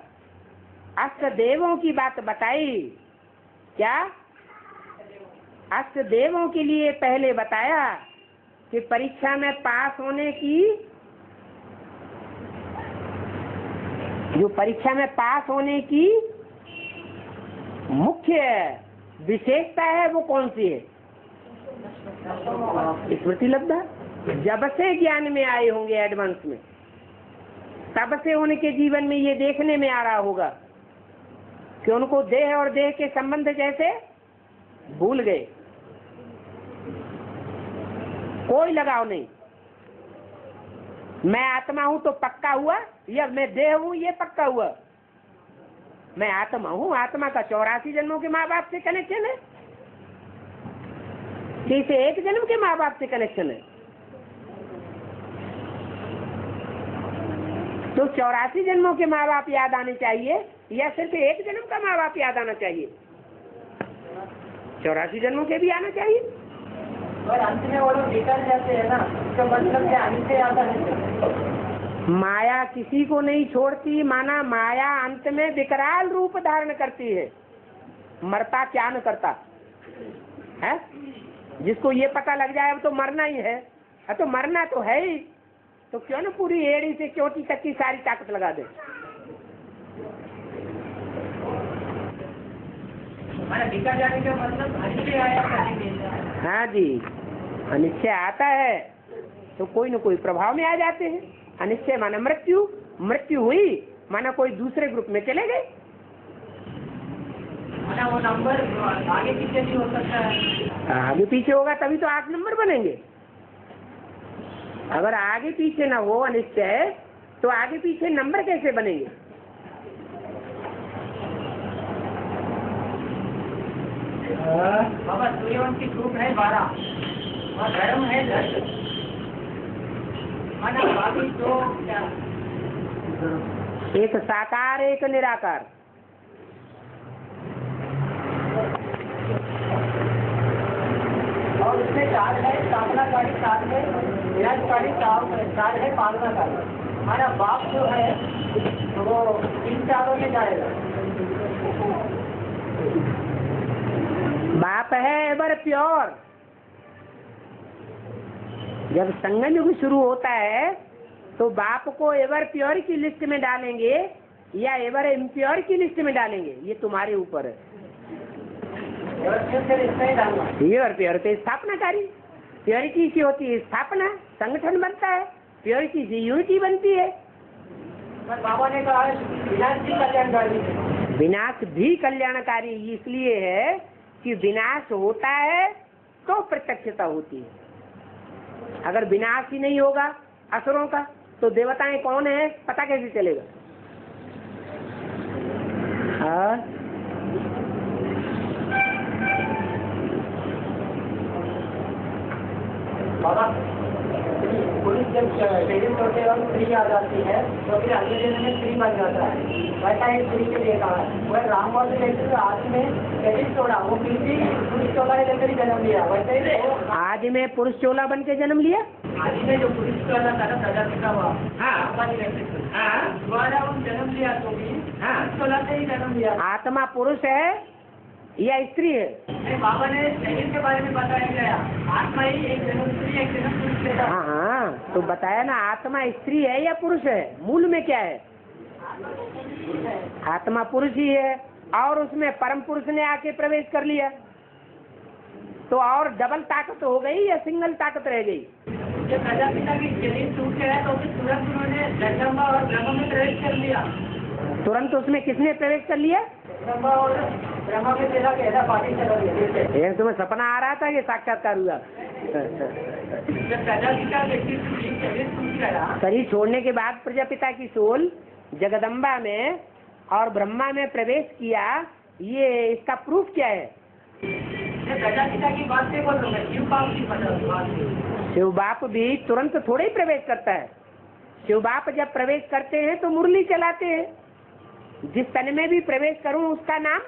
अष्ट देवों की बात बताई। क्या? अष्ट देवों के लिए पहले बताया कि परीक्षा में पास होने की, जो परीक्षा में पास होने की मुख्य विशेषता है वो कौन सी है? स्मृति लब्धा। जब से ज्ञान में आए होंगे एडवांस में, तब से उनके जीवन में ये देखने में आ रहा होगा कि उनको देह और देह के संबंध जैसे भूल गए, कोई लगाव नहीं। मैं आत्मा हूं तो पक्का हुआ, या मैं देह हूं ये पक्का हुआ? मैं आत्मा हूं, आत्मा का 84 जन्मों के माँ बाप से कनेक्शन है, जैसे एक जन्म के माँ बाप से कनेक्शन है। तो 84 जन्मों के माँ बाप याद आने चाहिए या सिर्फ एक जन्म का माँ बाप याद आना चाहिए? 84 जन्मों के भी आना चाहिए। और अंत में वो लोग निकल जाते हैं ना, इसका मतलब क्या अंत से आता है? माया किसी को नहीं छोड़ती, माना माया अंत में विकराल रूप धारण करती है, मरता क्या न करता है। जिसको ये पता लग जाए अब तो मरना ही है, तो मरना तो है ही, तो क्यों न पूरी एड़ी से चोटी तक की सारी ताकत लगा दे। निकल जाने का मतलब अनिश्चय आया करेंगे। हाँ जी, अनिश्चय आता है तो कोई न कोई प्रभाव में आ जाते हैं। अनिश्चय माना मृत्यु, मृत्यु हुई माना कोई दूसरे ग्रुप में चले गए। माना वो नंबर आगे पीछे भी हो सकता है। आगे पीछे होगा तभी तो 8 नंबर बनेंगे। अगर आगे पीछे न हो अनिश्चय तो आगे पीछे नंबर कैसे बनेंगे? बाबा सूर्यवंशी ग्रुप है 12 और धर्म है 10 माना बाकी तो क्या एक साकार एक निराकार। और उसमें 4 है स्थापनाकारी, 7 है विराजकारी, 4 है पालनाकारी। हमारा बाप जो है तो वो 3 चारों में जाएगा। बाप है एवर प्योर। जब संगम युग शुरू होता है तो बाप को एवर प्योर की लिस्ट में डालेंगे या एवर इम्प्योर की लिस्ट में डालेंगे, ये तुम्हारे ऊपर है। एवर प्योर तो स्थापनाकारी, प्योरिटी से होती है स्थापना, संगठन बनता है, प्योरिटी से यूनिटी बनती है। बाबा ने कहा विनाश भी कल्याणकारी। विनाश भी कल्याणकारी इसलिए है कि विनाश होता है तो प्रत्यक्षता होती है। अगर विनाश ही नहीं होगा असुरों का तो देवताएं कौन है पता कैसे चलेगा? बाबा पुलिस जब शरीर छोड़ते वक्त स्त्री आ जाती है तो फिर अगले दिन में स्त्री बन जाता है। वैसा एक स्त्री के लिए कहा है। वह रामवाद लेकर आज में शरीर छोड़ा, वो फिर भी पुरुष चोला लेकर ही जन्म लिया। वैसे ही वो आज में पुरुष चोला बन के जन्म लिया। आज में जो पुरुष चोला था ना प्रजाति का हुआ दोबारा वो जन्म लिया तो भी पुरुष चोला से ही जन्म लिया। आत्मा पुरुष है या स्त्री है? बाबा ने शरीर के बारे में बताया गया, आत्मा ही एक जन्म स्त्री एक जन्म पुरुष लेता। हाँ तो बताया ना, आत्मा स्त्री है या पुरुष है? मूल में क्या है? आत्मा पुरुष ही है और उसमें परम पुरुष ने आके प्रवेश कर लिया तो और डबल ताकत हो गई या सिंगल ताकत रह गई? जब प्रजापिता की शरीर टूट गया तो फिर तुरंत उन्होंने जगदम्बा और ब्रह्म में प्रवेश कर लिया। तुरंत उसमें किसने प्रवेश कर लिया? जगदम्बा और ब्रह्म में तेरा कहना पार्टी चला गया। तुम्हें सपना आ रहा था कि साक्षात्कार हुआ? जब प्रजापिता व्यक्ति शरीर टूट गया, शरीर छोड़ने के बाद प्रजापिता की सोल जगदम्बा में और ब्रह्मा में प्रवेश किया, ये इसका प्रूफ क्या है? प्रजापिता की बात से बोल रहा हूँ। शिव बाप भी तुरंत थोड़े ही प्रवेश करता है। शिव बाप जब प्रवेश करते हैं तो मुरली चलाते हैं। जिस तन में भी प्रवेश करूं उसका नाम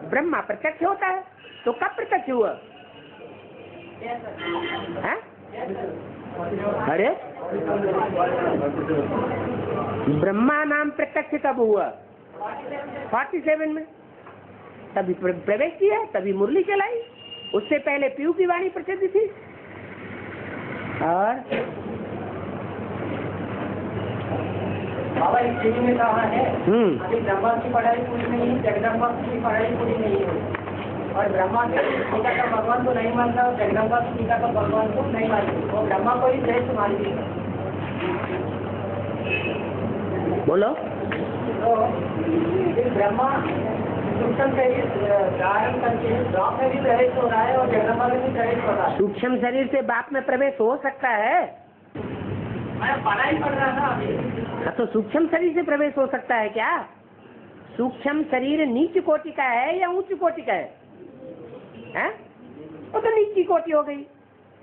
ब्रह्मा प्रत्यक्ष होता है। तो कब प्रत्यक्ष हुआ? है? अरे ब्रह्मा नाम प्रत्यक्ष कब हुआ? 47 में तभी प्रवेश किया, तभी मुरली चलाई। उससे पहले पीयू की वाणी प्रसिद्ध थी। और बाबा इस चीज में कहा है अभी ब्रह्मा की पढ़ाई पूरी नहीं है, जगदम्बा की पढ़ाई पूरी नहीं हुई और ब्रह्मा के टीका का भगवान को नहीं मानता और जगदम्बा की टीका का भगवान को नहीं मानती, वो ब्रह्मा को ही श्रेष्ठ मानती है। बोलो। तो ब्रह्मा सूक्ष्म शरीर धारण करके बाप में भी प्रवेश हो रहा है और जगदम्बा में भी प्रवेश हो रहा है। सूक्ष्म शरीर से बाप में प्रवेश हो सकता है? मैं पढ़ाई पढ़ रहा था अभी। तो सूक्ष्म शरीर से प्रवेश हो सकता है क्या? सूक्ष्म शरीर नीच कोटि का है या उच्च कोटि का है? वो तो नीची कोटि हो गई,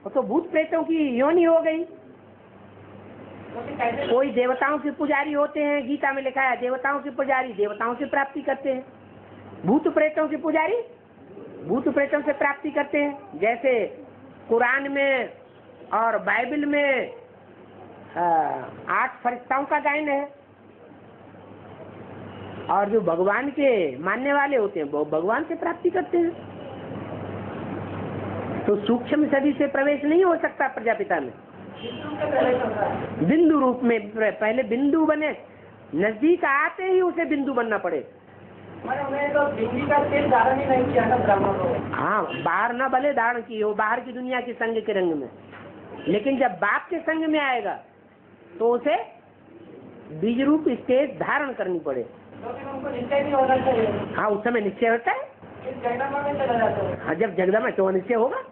वो तो भूत प्रेतों की योनि हो गई। कोई देवताओं के पुजारी होते हैं, गीता में लिखा है देवताओं के पुजारी देवताओं से प्राप्ति करते हैं, भूत प्रेतों के पुजारी भूत प्रेतों से प्राप्ति करते हैं। जैसे कुरान में और बाइबल में 8 फरिश्ताओं का गायन है और जो भगवान के मानने वाले होते हैं वो भगवान से प्राप्ति करते हैं। तो सूक्ष्म शरीर से प्रवेश नहीं हो सकता प्रजापिता में। बिंदु रूप में पहले बिंदु बने, नजदीक आते ही उसे बिंदु बनना पड़े। तो बिंदी का तेल धारण ही नहीं किया था ब्रह्मा को। हाँ, बाहर न भले धारण की हो, बाहर की दुनिया के संग के रंग में, लेकिन जब बाप के संग में आएगा तो उसे बीज रूप स्टेज धारण करनी पड़े। तो फिर उनको निश्चय नहीं होना चाहिए। हाँ, उस समय निश्चय होता है। जगदम्बा में चला जाता है। हाँ, जब जगदम्बा तो निश्चय होगा।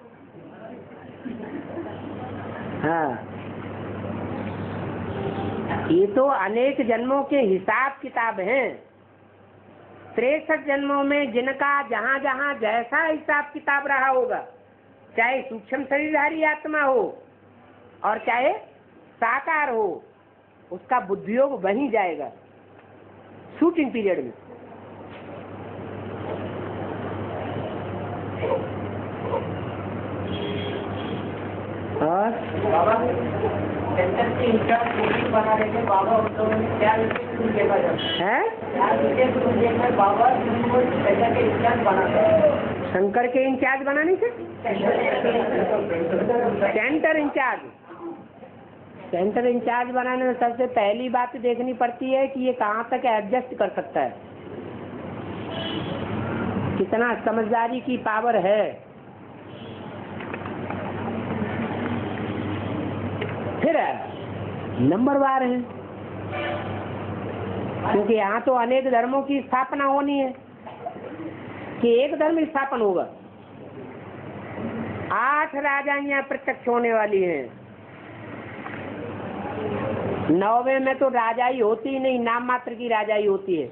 हाँ, ये तो अनेक जन्मों के हिसाब किताब हैं। 63 जन्मों में जिनका जहाँ जहाँ जैसा हिसाब किताब रहा होगा, चाहे सूक्ष्म शरीरधारी आत्मा हो और चाहे साकार हो, उसका बुद्धियोग वहीं जाएगा शूटिंग पीरियड में। और बाबा सेंटर के इंचार्ज बना रहे बाबा, उस क्या देखा जाता है बाबा सेंटर के इंचार्ज बनाते हैं। शंकर के इंचार्ज बनाने से सेंटर इंचार्ज बनाने में सबसे पहली बात देखनी पड़ती है कि ये कहाँ तक एडजस्ट कर सकता है, कितना समझदारी की पावर है। फिर नंबरवार है, क्योंकि यहाँ तो अनेक धर्मों की स्थापना होनी है कि एक धर्म स्थापन होगा। 8 राजाइयाँ प्रत्यक्ष होने वाली हैं। 9वें में तो राजाई होती ही नहीं, नाम मात्र की राजाई होती है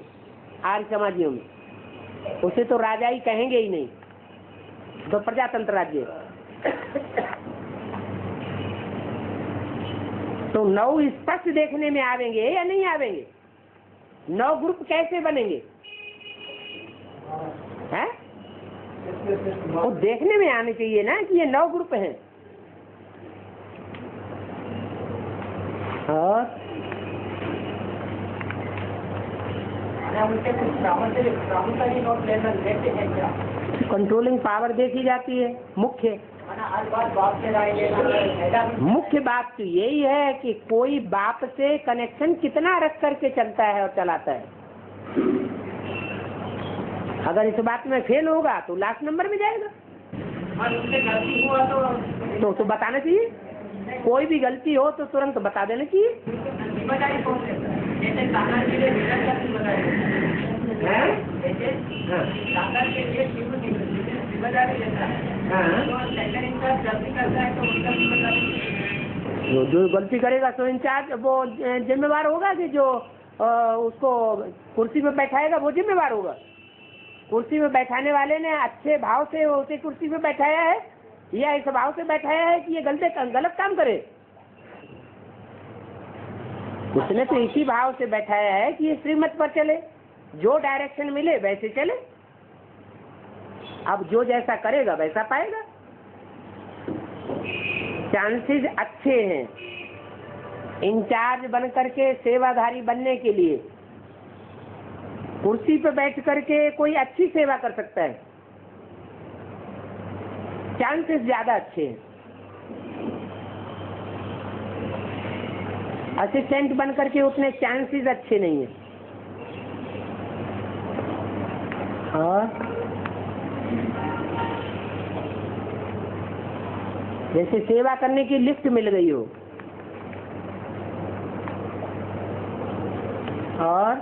आर्य समाजियों में, उसे तो राजाई कहेंगे ही नहीं, तो प्रजातंत्र राज्य। तो 9 स्पष्ट देखने में आवेंगे या नहीं आवेंगे? 9 ग्रुप कैसे बनेंगे हैं? वो देखने में आने चाहिए ना कि ये 9 ग्रुप हैं। और कंट्रोलिंग पावर देखी जाती है। मुख्य बात तो यही है कि कोई बाप से कनेक्शन कितना रख करके चलता है और चलाता है। अगर इस बात में फेल होगा तो लास्ट नंबर में जाएगा। तो बताना चाहिए, कोई भी गलती हो तो तुरंत बता देना चाहिए। जो गलती करेगा तो इंचार्ज वो जिम्मेवार होगा कि जो उसको कुर्सी में बैठाएगा वो जिम्मेवार होगा। कुर्सी में बैठाने वाले ने अच्छे भाव से उसे कुर्सी में बैठाया है या इस भाव से बैठाया है कि ये गलत काम करे। उसने तो इसी भाव से बैठाया है कि ये श्रीमत पर चले, जो डायरेक्शन मिले वैसे चले। अब जो जैसा करेगा वैसा पाएगा। चांसेस अच्छे हैं इंचार्ज बन करके सेवाधारी बनने के लिए। कुर्सी पर बैठ करके कोई अच्छी सेवा कर सकता है, चांसेस ज्यादा अच्छे हैं। असिस्टेंट बन करके उतने चांसेस अच्छे नहीं है। और जैसे सेवा करने की लिस्ट मिल गई हो और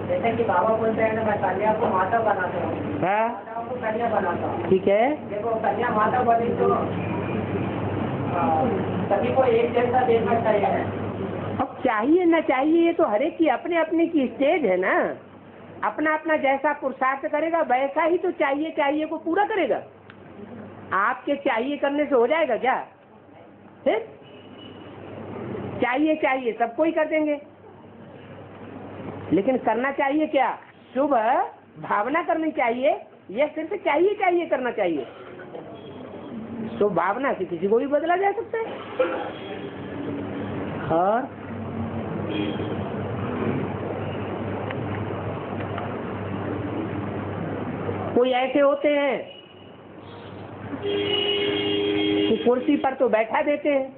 जैसे कि बाबा बोलते हैं ना, मैं कन्या को माता बनाता हूँ, माता को कन्या बनाता हूँ। ठीक है, देखो कन्या माता बनी तो सभी को एक जैसा देखना चाहिए। अब चाहिए ना चाहिए ये तो हर एक की अपने अपने की स्टेज है ना। अपना अपना जैसा पुरुषार्थ करेगा वैसा ही तो चाहिए को पूरा करेगा। आपके चाहिए करने से हो जाएगा क्या? फिर चाहिए सबको ही कर देंगे, लेकिन करना चाहिए क्या? शुभ भावना करनी चाहिए या सिर्फ चाहिए करना चाहिए? शुभ भावना से किसी को भी बदला जा सकता है। और कोई ऐसे होते हैं कि कुर्सी पर तो बैठा देते हैं,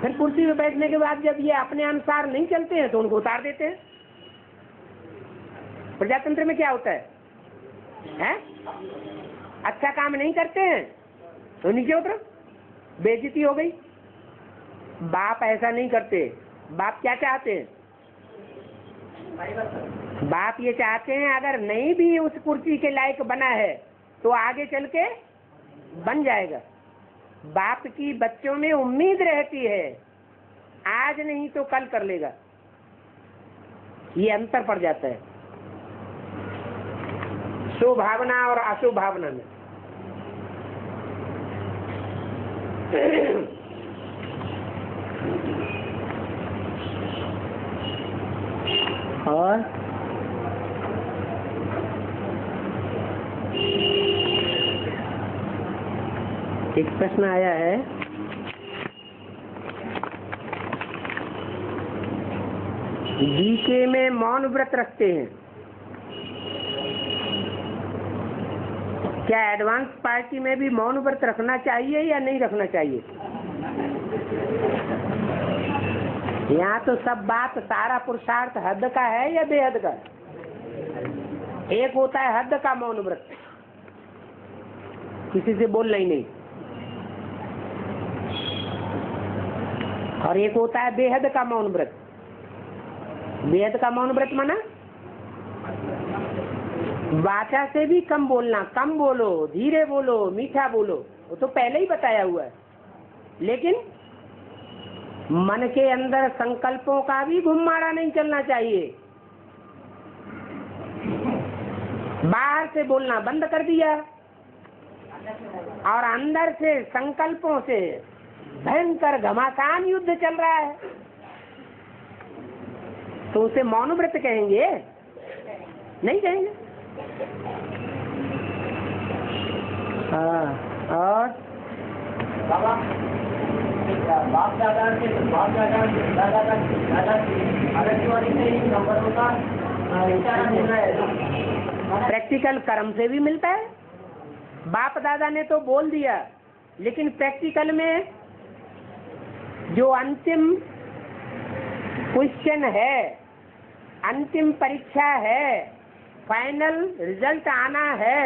फिर कुर्सी में बैठने के बाद जब ये अपने अनुसार नहीं चलते हैं तो उनको उतार देते हैं। प्रजातंत्र में क्या होता है? अच्छा काम नहीं करते हैं तो नीचे उतरो, बेइज्जती हो गई। बाप ऐसा नहीं करते। बाप क्या चाहते हैं? बाप ये चाहते हैं अगर नहीं भी उस कुर्सी के लायक बना है तो आगे चल के बन जाएगा। बाप की बच्चों में उम्मीद रहती है आज नहीं तो कल कर लेगा, ये अंतर पड़ जाता है शुभ भावना और अशुभ भावना में। और एक प्रश्न आया है, बीके में मौन व्रत रखते हैं, क्या एडवांस पार्टी में भी मौन व्रत रखना चाहिए या नहीं रखना चाहिए? यहाँ तो सब बात, सारा पुरुषार्थ हद का है या बेहद का? एक होता है हद का मौन व्रत, किसी से बोलना ही नहीं, और एक होता है बेहद का मौन व्रत। बेहद का मौन व्रत माना वाचा से भी कम बोलना, कम बोलो, धीरे बोलो, मीठा बोलो, वो तो पहले ही बताया हुआ है। लेकिन मन के अंदर संकल्पों का भी घुमाड़ा नहीं चलना चाहिए। बाहर से बोलना बंद कर दिया और अंदर से संकल्पों से भयंकर घमासान युद्ध चल रहा है, तो उसे मौन व्रत कहेंगे? नहीं कहेंगे। हाँ, और बाप दादा के नंबरों का इशारा मिल रहा है। प्रैक्टिकल कर्म से भी मिलता है। बाप दादा ने तो बोल दिया, लेकिन प्रैक्टिकल में जो अंतिम क्वेश्चन है, अंतिम परीक्षा है, फाइनल रिजल्ट आना है,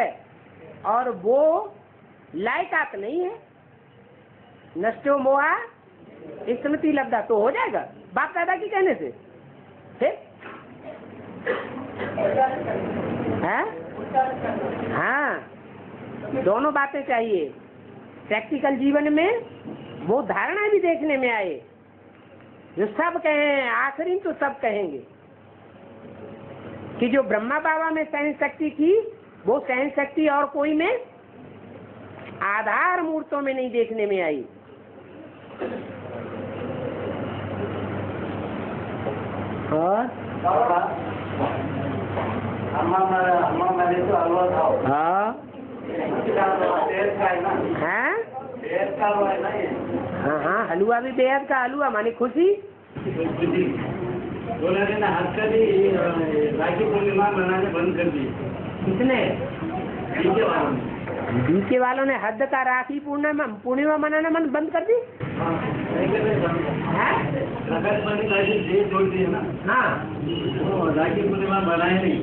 और वो लायकात नहीं है, नष्टो मोहा स्मृति लब्धा, तो हो जाएगा बाप दादा की कहने से। फिर हाँ, दोनों बातें चाहिए। प्रैक्टिकल जीवन में वो धारणा भी देखने में आए, जो सब कहें, आखिरी तो सब कहेंगे कि जो ब्रह्मा बाबा में सहन शक्ति थी, वो सहन शक्ति और कोई में आधार मूर्तों में नहीं देखने में आई। और अम्मा मेरे तो हलवा खाओ। हाँ, हाँ हाँ, हलवा भी बेहद का हलवा माने खुशी। बोला ना हद कर दी, राखी पूर्णिमा मनाने बंद कर दी। किसने? बीके वालों ने। बीके वालों ने हद का राखी पूर्णिमा मनाना बंद कर दी। छोड़ दी है ना। हाँ, वो राखी पूर्णिमा बनाए नहीं,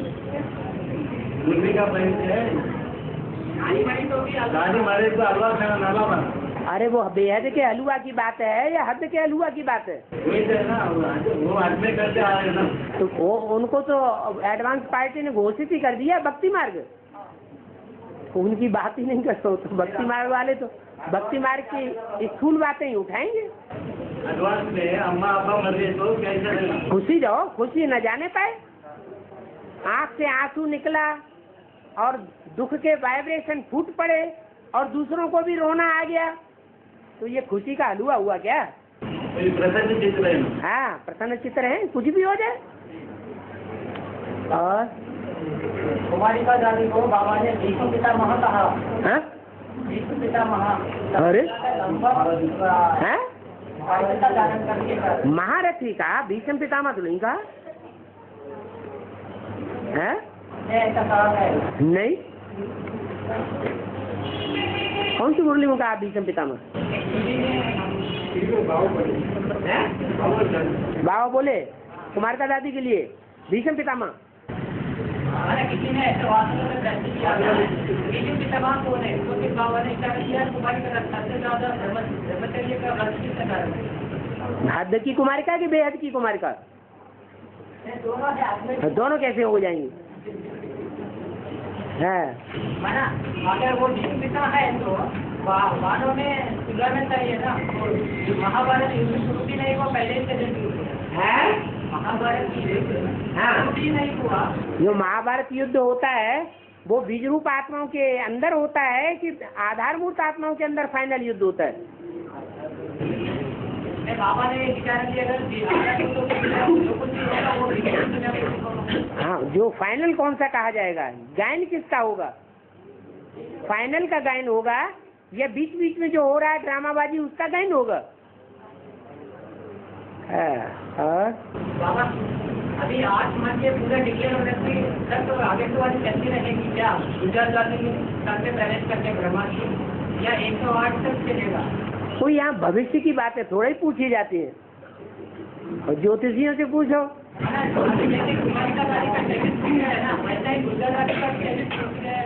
मुर्गी का पहनते है, गाड़ी मारे तो हलवा खाना नाला बना। अरे वो बेहद के हलवा की बात है या हद के हलवा की बात है? वही है ना, वो आदमी करते आ रहे ना। तो वो उनको तो एडवांस पार्टी ने घोषित ही कर दिया भक्ति मार्ग, उनकी बात ही नहीं कर सकते। तो भक्ति मार्ग वाले तो भक्ति मार्ग की स्थूल बातें ही उठाएंगे। एडवांस में अम्मा अब्बा मर गए तो कैसा रहना? खुशी जाओ, खुशी न जाने पाए, आंख से आंसू निकला और दुख के वाइब्रेशन फूट पड़े और दूसरों को भी रोना आ गया, तो ये खुशी का हलवा हुआ क्या? प्रसन्न चित्र है। हाँ, प्रसन्न चित्र है, कुछ भी हो जाए। और कुमारिका दादी को बाबा ने भीष्म पितामह कहा। हाँ? भीष्म पितामह। अरे हैं? धारण करके महारथी का भीष्म पितामह तो नहीं कहा है? ऐसा कहा है। नहीं, कौन सी मुरली में कहा भीष्म पितामह? बाबा बोले कुमारिका दादी के लिए भीष्म पितामह। किसी ने ऐसे वास्तव में प्रश्न किया भीष्म पितामह कौन है? तो फिर बाबा ने क्या किया, कुमारिका सबसे ज्यादा ब्रह्मचर्य का व्रत किसने करा? हद की कुमारिका की बेहद की कुमारिका? दोनों है आदमी। दोनों कैसे हो जाएंगे? है माना अगर वो भीष्म पिता है तो वानों में तुलना में चाहिए ना, जो महाभारत युद्ध शुरू भी नहीं हुआ पहले से है। महाभारत युद्ध हाँ। शुरू भी नहीं हुआ। जो महाभारत युद्ध होता है वो बीज रूप आत्माओं के अंदर होता है कि आधारभूत आत्माओं के अंदर फाइनल युद्ध होता है? बाबा ने विचार किया अगर जो कुछ भी होगा वो हाँ, जो फाइनल कौन सा कहा जाएगा? गायन किसका होगा? फाइनल का गायन होगा या बीच बीच में जो हो रहा है ड्रामाबाजी उसका गायन होगा? बाबा अभी 8 मंथ के पूरा डिक्लेयर होने से सर तो आगे तो वाली चलती रहेगी क्या? गुजरात जाति में करते प्रवेश करते ब्रह्मा की या 108 तक चलेगा? तो यहाँ भविष्य की बातें थोड़ी पूछी जाती है, और ज्योतिषियों से पूछो। अभी जैसे कुमारी का गाड़ी का टेरिस छूट गया है ना, वैसा ही गुजरात जाति का टेरिस छूट गया है।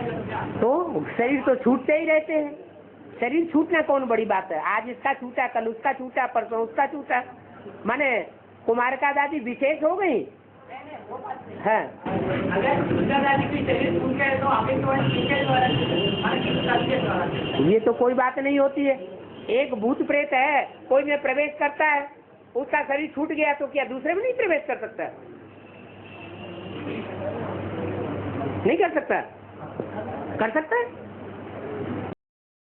तो शरीर तो छूटते ही रहते हैं, शरीर छूटना कौन बड़ी बात है? आज इसका छूटा, कल उसका छूटा, परसों उसका छूटा, माने कुमार का दादी विशेष हो गई है। अगर गुजरात जाति की टेरिस छूट गए तो आगे तो किसके द्वारा? ये तो कोई बात नहीं होती है। एक भूत प्रेत है, कोई में प्रवेश करता है, उसका शरीर छूट गया तो क्या दूसरे में नहीं प्रवेश कर सकता? नहीं कर सकता? कर सकता है।